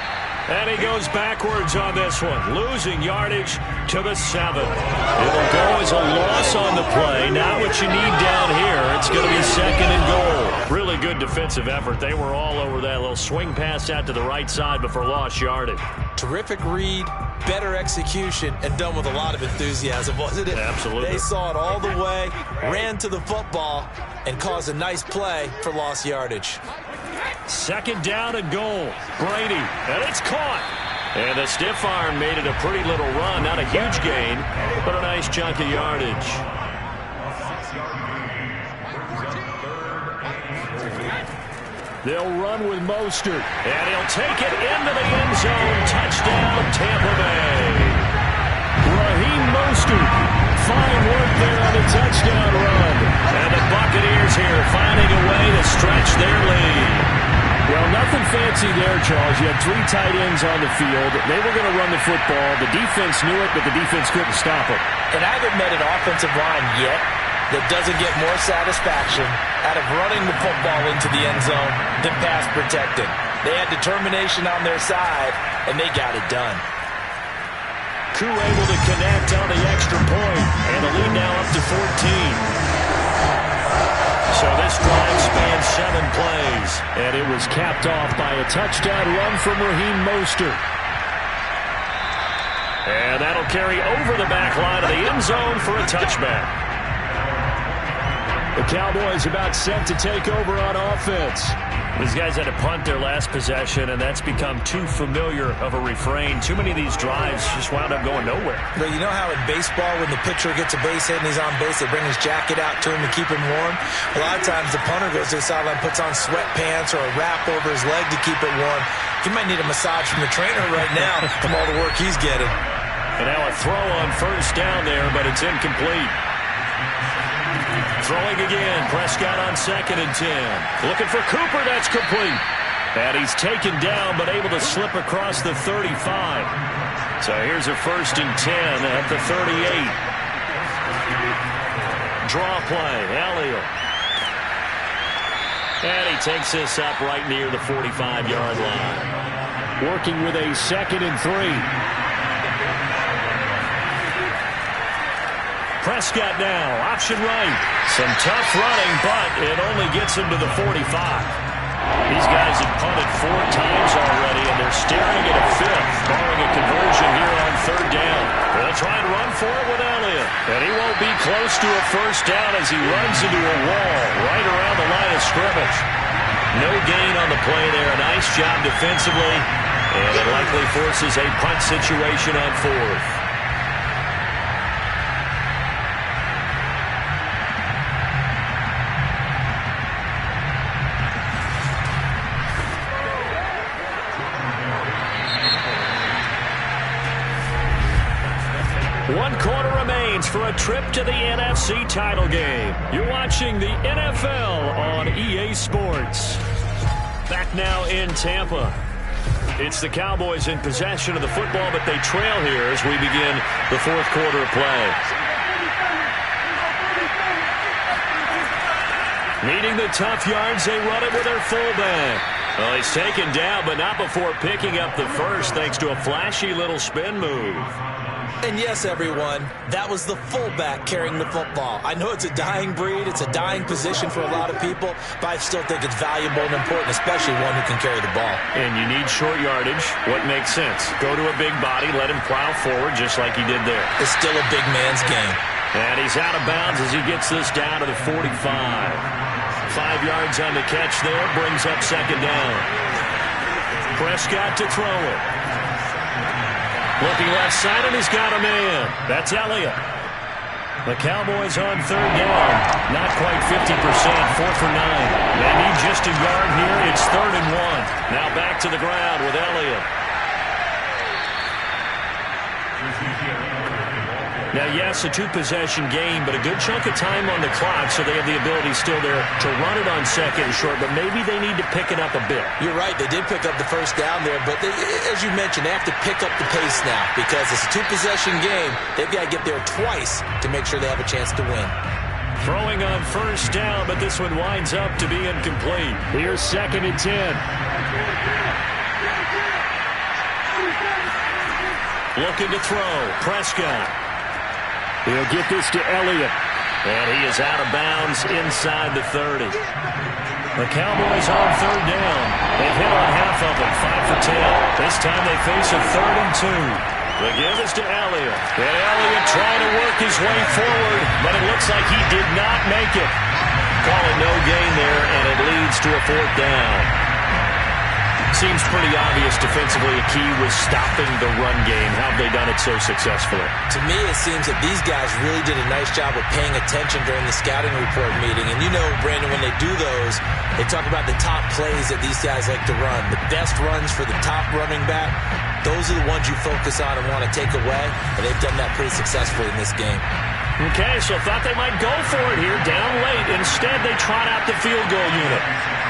And he goes backwards on this one, losing yardage to the 7. It'll go as a loss on the play. Not what you need down here. It's going to be second and goal. Really good defensive effort. They were all over that little swing pass out to the right side before lost yardage. Terrific read, better execution, and done with a lot of enthusiasm, wasn't it? Absolutely. They saw it all the way, ran to the football, and caused a nice play for lost yardage. Second down and goal. Brady, and it's caught. And the stiff arm made it a pretty little run. Not a huge gain, but a nice chunk of yardage. They'll run with Mostert. And he'll take it into the end zone. Touchdown, Tampa Bay. Raheem Mostert. Fine work there on the touchdown run. And the Buccaneers here finding a way to stretch their lead. Well, nothing fancy there, Charles. You had 3 tight ends on the field. They were going to run the football. The defense knew it, but the defense couldn't stop it. And I haven't met an offensive line yet that doesn't get more satisfaction out of running the football into the end zone than pass protecting. They had determination on their side, and they got it done. Koo able to connect on the extra point, and the lead now up to 14. So this drive spans 7 plays. And it was capped off by a touchdown run from Raheem Mostert. And that'll carry over the back line of the end zone for a touchback. The Cowboys about set to take over on offense. These guys had to punt their last possession, and that's become too familiar of a refrain. Too many of these drives just wound up going nowhere. But you know how in baseball, when the pitcher gets a base hit and he's on base, they bring his jacket out to him to keep him warm? A lot of times the punter goes to the sideline, puts on sweatpants or a wrap over his leg to keep it warm. He might need a massage from the trainer right now from all the work he's getting. And now a throw on first down there, but it's incomplete. Throwing again. Prescott on 2nd and 10. Looking for Cooper. That's complete. And he's taken down, but able to slip across the 35. So here's a 1st and 10 at the 38. Draw play. Elliott. And he takes this up right near the 45-yard line. Working with a 2nd and 3. Prescott now, option right. Some tough running, but it only gets him to the 45. These guys have punted 4 times already, and they're staring at a 5th, barring a conversion here on 3rd down. They'll try and run for it with Elliott. And he won't be close to a 1st down as he runs into a wall right around the line of scrimmage. No gain on the play there. A nice job defensively, and it likely forces a punt situation on 4th. One quarter remains for a trip to the NFC title game. You're watching the NFL on EA Sports. Back now in Tampa. It's the Cowboys in possession of the football, but they trail here as we begin the 4th quarter of play. Needing the tough yards, they run it with their fullback. Well, he's taken down, but not before picking up the first thanks to a flashy little spin move. And yes, everyone, that was the fullback carrying the football. I know it's a dying breed, it's a dying position for a lot of people, but I still think it's valuable and important, especially one who can carry the ball. And you need short yardage. What makes sense? Go to a big body, let him plow forward just like he did there. It's still a big man's game. And he's out of bounds as he gets this down to the 45. 5 yards on the catch there, brings up 2nd down. Prescott to throw it. Looking left side, and he's got a man. That's Elliott. The Cowboys on 3rd down. Not quite 50%. 4th for 9. They need just a yard here. It's 3rd and 1. Now back to the ground with Elliott. Now, yes, a 2-possession game, but a good chunk of time on the clock, so they have the ability still there to run it on 2nd and short, but maybe they need to pick it up a bit. You're right. They did pick up the 1st down there, but as you mentioned, they have to pick up the pace now because it's a 2-possession game. They've got to get there twice to make sure they have a chance to win. Throwing on 1st down, but this one winds up to be incomplete. Here's 2nd and 10. Looking to throw. Prescott. He'll get this to Elliott. And he is out of bounds inside the 30. The Cowboys on 3rd down. They've hit on half of them, 5 for 10. This time they face a 3rd and 2. The give is to Elliott. And Elliott trying to work his way forward, but it looks like he did not make it. Calling no gain there, and it leads to a 4th down. Seems pretty obvious defensively a key was stopping the run game. How have they done it so successfully? To me, it seems that these guys really did a nice job of paying attention during the scouting report meeting. And you know, Brandon, when they do those, they talk about the top plays that these guys like to run. The best runs for the top running back, those are the ones you focus on and want to take away. And they've done that pretty successfully in this game. Okay, so thought they might go for it here, down late. Instead, they trot out the field goal unit.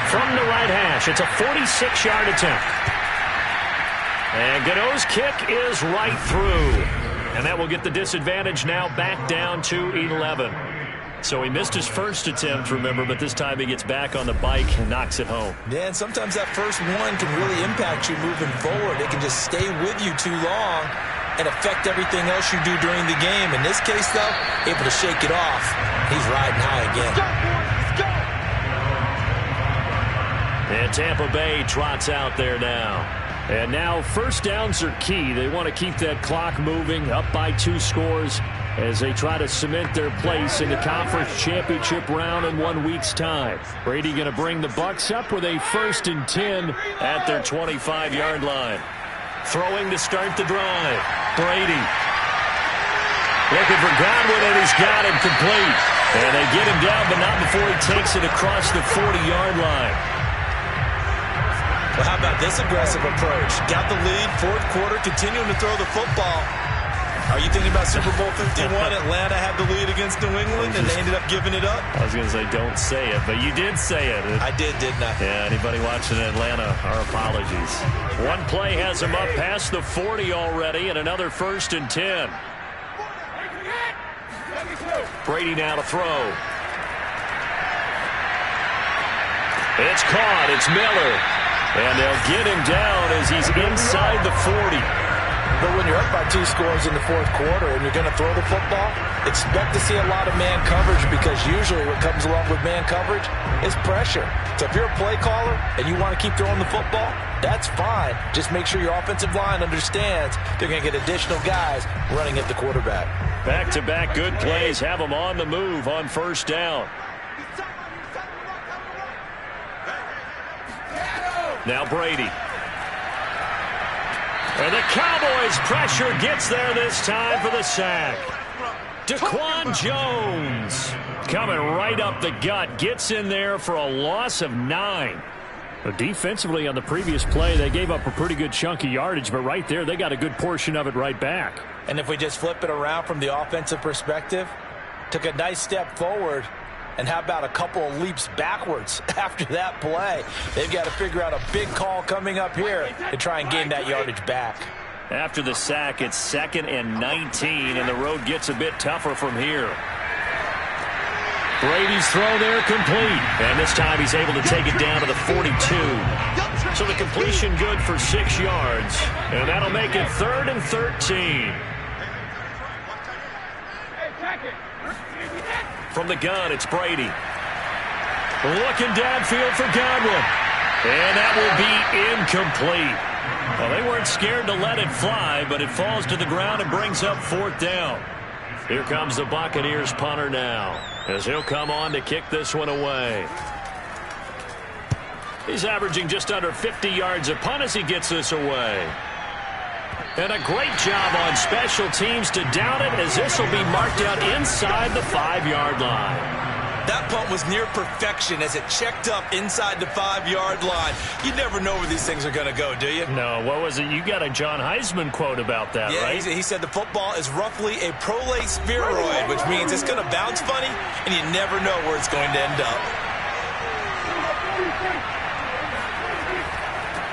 From the right hash, it's a 46-yard attempt. And Godot's kick is right through. And that will get the disadvantage now back down to 11. So he missed his first attempt, remember, but this time he gets back on the bike and knocks it home. Yeah, and sometimes that first one can really impact you moving forward. It can just stay with you too long and affect everything else you do during the game. In this case, though, able to shake it off. He's riding high again. And Tampa Bay trots out there now. And now 1st downs are key. They want to keep that clock moving, up by 2 scores. as they try to cement their place in the conference championship round in 1 week's time. Brady going to bring the Bucs up with a 1st and 10 at their 25-yard line. Throwing to start the drive. Brady looking for Godwin, and he's got him complete. And they get him down, but not before he takes it across the 40-yard line. Well, how about this aggressive approach? Got the lead, 4th quarter, continuing to throw the football. Are you thinking about Super Bowl 51? Atlanta had the lead against New England, and they ended up giving it up? I was going to say, don't say it, but you did say it. I did, didn't I? Yeah, anybody watching Atlanta, our apologies. One play has him up past the 40 already, and another 1st and 10. Brady now to throw. It's caught. It's Miller. And they'll get him down as he's inside the 40. But when you're up by 2 scores in the 4th quarter and you're going to throw the football, expect to see a lot of man coverage, because usually what comes along with man coverage is pressure. So if you're a play caller and you want to keep throwing the football, that's fine. Just make sure your offensive line understands they're going to get additional guys running at the quarterback. Back-to-back good plays have them on the move on 1st down. Now Brady. And the Cowboys pressure gets there this time for the sack. Daquan Jones coming right up the gut. Gets in there for a loss of 9. But defensively on the previous play, they gave up a pretty good chunk of yardage. But right there, they got a good portion of it right back. And if we just flip it around from the offensive perspective, took a nice step forward. And how about a couple of leaps backwards after that play? They've got to figure out a big call coming up here to try and gain that yardage back. After the sack, it's 2nd and 19, and the road gets a bit tougher from here. Brady's throw there complete. And this time he's able to take it down to the 42. So the completion good for 6 yards. And that'll make it 3rd and 13. From the gun, it's Brady. Looking downfield for Godwin. And that will be incomplete. Well, they weren't scared to let it fly, but it falls to the ground and brings up 4th down. Here comes the Buccaneers punter now, as he'll come on to kick this one away. He's averaging just under 50 yards a punt as he gets this away. And a great job on special teams to down it, as this will be marked out inside the 5-yard line. That punt was near perfection as it checked up inside the 5-yard line. You never know where these things are going to go, do you? No, what was it? You got a John Heisman quote about that, right? Yeah, he said the football is roughly a prolate spheroid, which means it's going to bounce funny, and you never know where it's going to end up.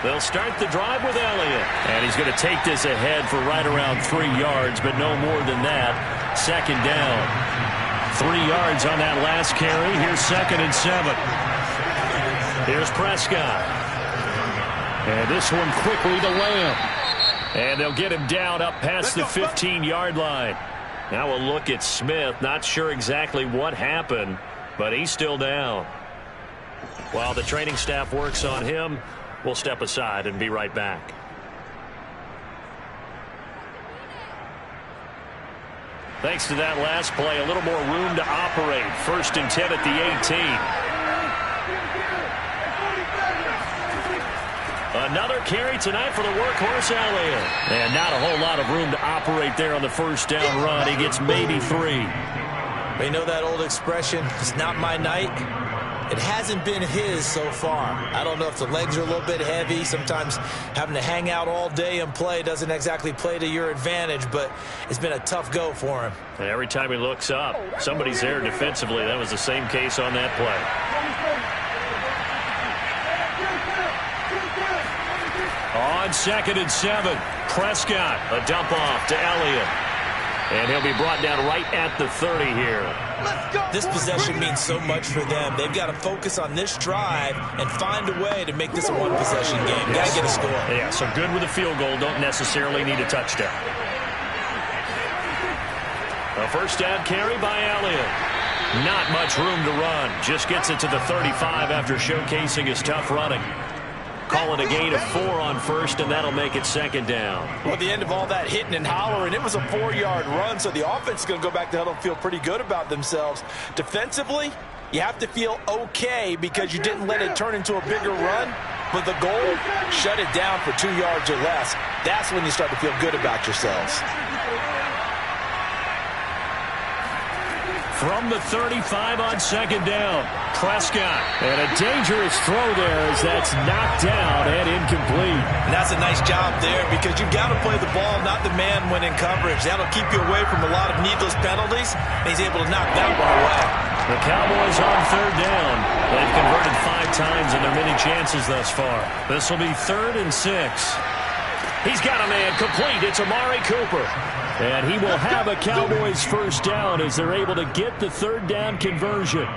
They'll start the drive with Elliott. And he's going to take this ahead for right around 3 yards, but no more than that. 2nd down. 3 yards on that last carry. Here's 2nd and 7. Here's Prescott. And this one quickly to Lamb. And they'll get him down up past the 15-yard line. Now we'll look at Smith. Not sure exactly what happened, but he's still down. While the training staff works on him, we'll step aside and be right back. Thanks to that last play, a little more room to operate. 1st and 10 at the 18. Another carry tonight for the workhorse Elliott. And not a whole lot of room to operate there on the 1st down run. He gets maybe 3. You know that old expression, it's not my night? It hasn't been his so far. I don't know if the legs are a little bit heavy. Sometimes having to hang out all day and play doesn't exactly play to your advantage, but it's been a tough go for him. And every time he looks up, somebody's there defensively. That was the same case on that play. On 2nd and 7, Prescott, a dump off to Elliott. And he'll be brought down right at the 30 here. This possession means so much for them. They've got to focus on this drive and find a way to make this a one-possession game. Got to get a score. Yeah, so good with a field goal. Don't necessarily need a touchdown. A 1st down carry by Elliott. Not much room to run. Just gets it to the 35 after showcasing his tough running. call it a gain of 4 on first, and that'll make it second down. Well, at the end of all that hitting and hollering, it was a 4-yard run, so the offense is going to go back to huddle and feel pretty good about themselves. Defensively, you have to feel okay because you didn't let it turn into a bigger run, but the goal, shut it down for 2 yards or less. That's when you start to feel good about yourselves. From the 35 on second down, Prescott. And a dangerous throw there as that's knocked down and incomplete. And that's a nice job there because you've got to play the ball, not the man when in coverage. That'll keep you away from a lot of needless penalties, and he's able to knock that one away. The Cowboys on third down. They've converted 5 times in their many chances thus far. This will be 3rd and 6. He's got a man complete. It's Amari Cooper. And he will have a Cowboys first down as they're able to get the 3rd down conversion.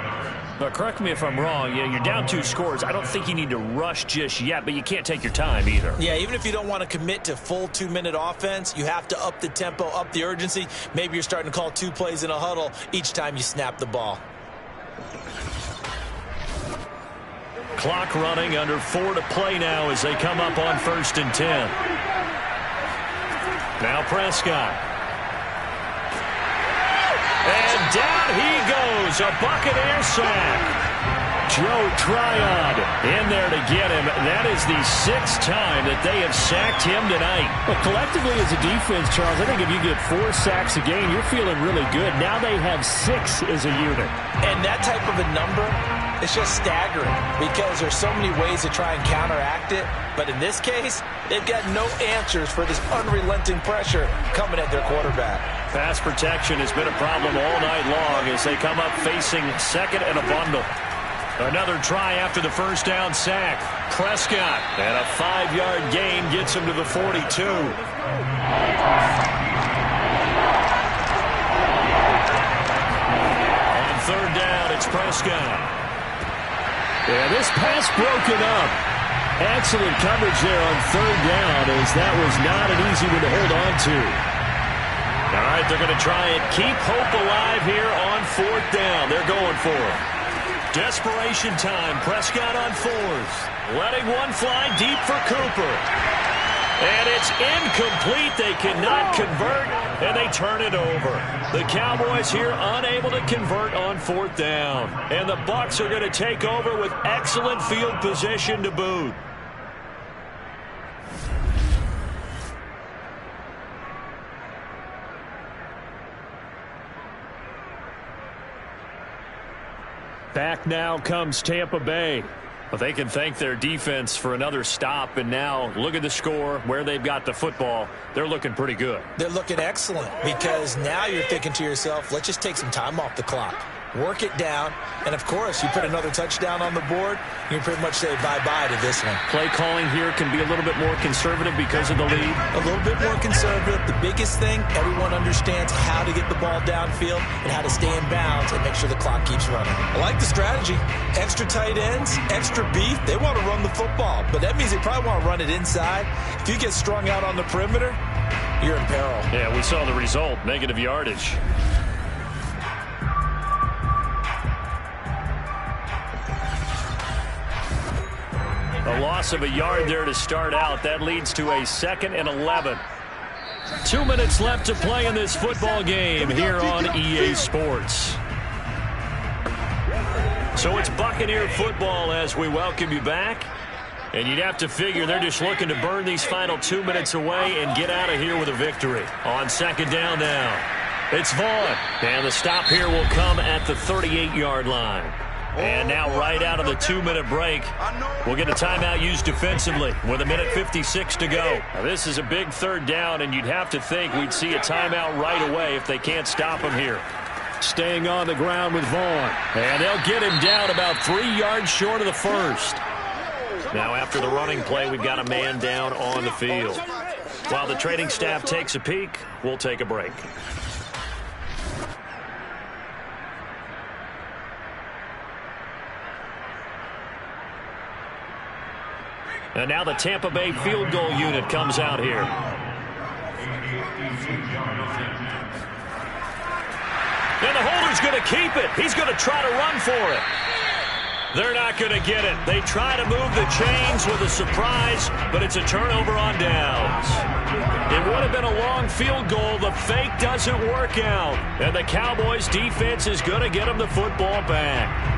But correct me if I'm wrong. You're down 2 scores. I don't think you need to rush just yet, but you can't take your time either. Yeah, even if you don't want to commit to full 2-minute offense, you have to up the tempo, up the urgency. Maybe you're starting to call 2 plays in a huddle each time you snap the ball. Clock running, under 4 to play now as they come up on 1st and 10. Now Prescott. And down he goes, a Buccaneer sack. Joe Tryon in there to get him. That is the 6th time that they have sacked him tonight. Well, collectively as a defense, Charles, I think if you get 4 sacks a game, you're feeling really good. Now they have 6 as a unit. And that type of a number, it's just staggering because there's so many ways to try and counteract it. But in this case, they've got no answers for this unrelenting pressure coming at their quarterback. Pass protection has been a problem all night long as they come up facing 2nd and a bundle. Another try after the first down sack. Prescott, and a 5-yard gain gets him to the 42. On 3rd down, it's Prescott. Yeah, this pass broken up. Excellent coverage there on 3rd down as that was not an easy one to hold on to. All right, they're going to try and keep hope alive here on 4th down. They're going for it. Desperation time. Prescott on 4th. Letting one fly deep for Cooper. And it's incomplete. They cannot convert, and they turn it over. The Cowboys here unable to convert on 4th down. And the Bucs are going to take over with excellent field position to boot. Back now comes Tampa Bay. Well, they can thank their defense for another stop, and now look at the score, where they've got the football. They're looking pretty good. They're looking excellent because now you're thinking to yourself, let's just take some time off the clock. Work it down, and of course, you put another touchdown on the board, you can pretty much say bye-bye to this one. Play calling here can be a little bit more conservative because of the lead. A little bit more conservative. The biggest thing, everyone understands how to get the ball downfield and how to stay in bounds and make sure the clock keeps running. I like the strategy. Extra tight ends, extra beef, they want to run the football, but that means they probably want to run it inside. If you get strung out on the perimeter, you're in peril. Yeah, we saw the result, negative yardage. A loss of a yard there to start out. That leads to a 2nd and 11. 2 minutes left to play in this football game here on EA Sports. So it's Buccaneer football as we welcome you back. And you'd have to figure they're just looking to burn these final 2 minutes away and get out of here with a victory. On 2nd down now, it's Vaughn. And the stop here will come at the 38-yard line. And now right out of the 2-minute break, we'll get a timeout used defensively with 1:56 to go. Now, this is a big 3rd down, and you'd have to think we'd see a timeout right away if they can't stop him here. Staying on the ground with Vaughn. And they'll get him down about 3 yards short of the first. Now after the running play, we've got a man down on the field. While the training staff takes a peek, we'll take a break. And now the Tampa Bay field goal unit comes out here. And the holder's going to keep it. He's going to try to run for it. They're not going to get it. They try to move the chains with a surprise, but it's a turnover on downs. It would have been a long field goal. The fake doesn't work out. And the Cowboys defense is going to get them the football back.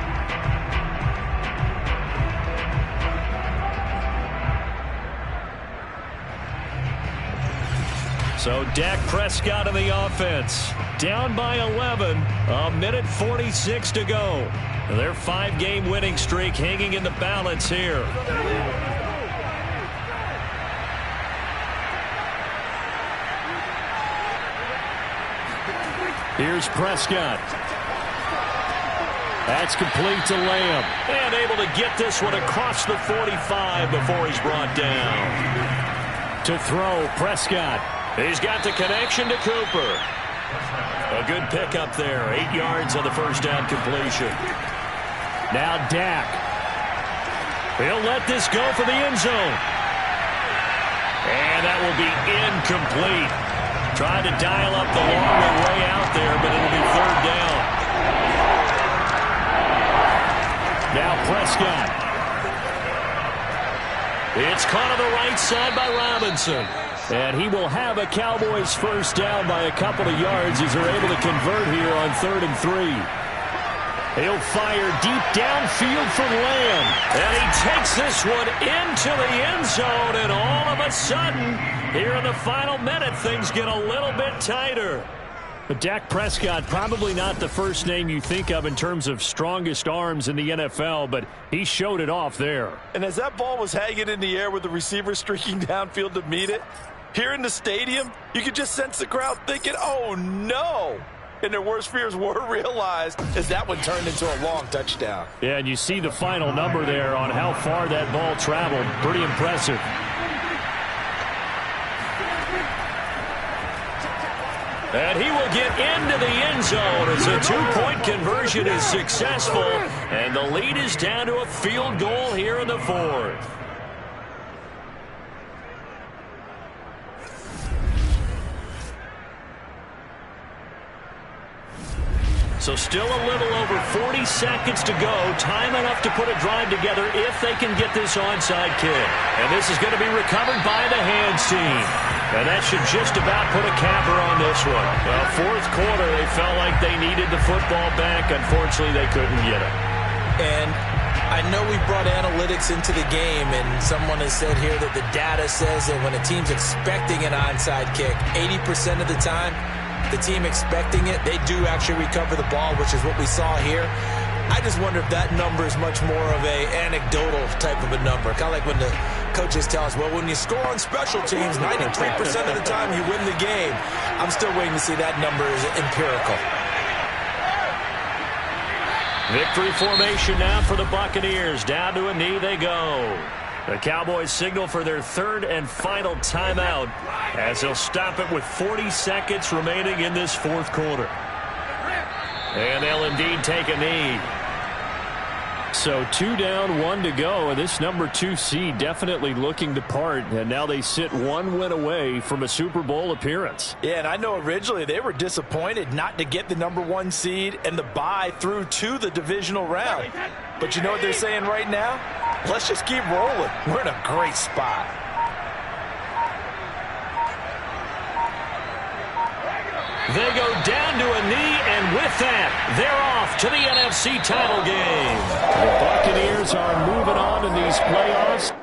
So Dak Prescott in the offense. Down by 11. A minute 46 to go. Their 5-game winning streak hanging in the balance here. Here's Prescott. That's complete to Lamb. And able to get this one across the 45 before he's brought down. To throw, Prescott. He's got the connection to Cooper. A good pickup there. 8 yards on the first down completion. Now Dak. He'll let this go for the end zone. And that will be incomplete. Tried to dial up the long way out there, but it'll be third down. Now Prescott. It's caught on the right side by Robinson. And he will have a Cowboys first down by a couple of yards as they're able to convert here on 3rd and 3. He'll fire deep downfield from Lamb. And he takes this one into the end zone. And all of a sudden, here in the final minute, things get a little bit tighter. But Dak Prescott, probably not the first name you think of in terms of strongest arms in the NFL, but he showed it off there. And as that ball was hanging in the air with the receiver streaking downfield to meet it, here in the stadium, you could just sense the crowd thinking, oh, no. And their worst fears were realized as that one turned into a long touchdown. Yeah, and you see the final number there on how far that ball traveled. Pretty impressive. And he will get into the end zone as a 2-point conversion is successful. And the lead is down to a field goal here in the 4th. So still a little over 40 seconds to go. Time enough to put a drive together if they can get this onside kick. And this is going to be recovered by the hands team. And that should just about put a capper on this one. Well, 4th quarter, they felt like they needed the football back. Unfortunately, they couldn't get it. And I know we brought analytics into the game, and someone has said here that the data says that when a team's expecting an onside kick, 80% of the time, the team expecting it, they do actually recover the ball, which is what we saw here. I just wonder if that number is much more of a anecdotal type of a number. Kind of like when the coaches tell us, well, when you score on special teams, 93% of the time you win the game. I'm still waiting to see that number is empirical. Victory formation now for the Buccaneers. Down to a knee they go. The Cowboys signal for their 3rd and final timeout as they'll stop it with 40 seconds remaining in this 4th quarter. And they'll indeed take a knee. So 2 down, 1 to go, and this number 2 seed definitely looking the part, and now they sit 1 win away from a Super Bowl appearance. Yeah, and I know originally they were disappointed not to get the number 1 seed and the bye through to the divisional round. But you know what they're saying right now? Let's just keep rolling. We're in a great spot. They go down to a knee, and with that, they're off to the NFC title game. The Buccaneers are moving on in these playoffs.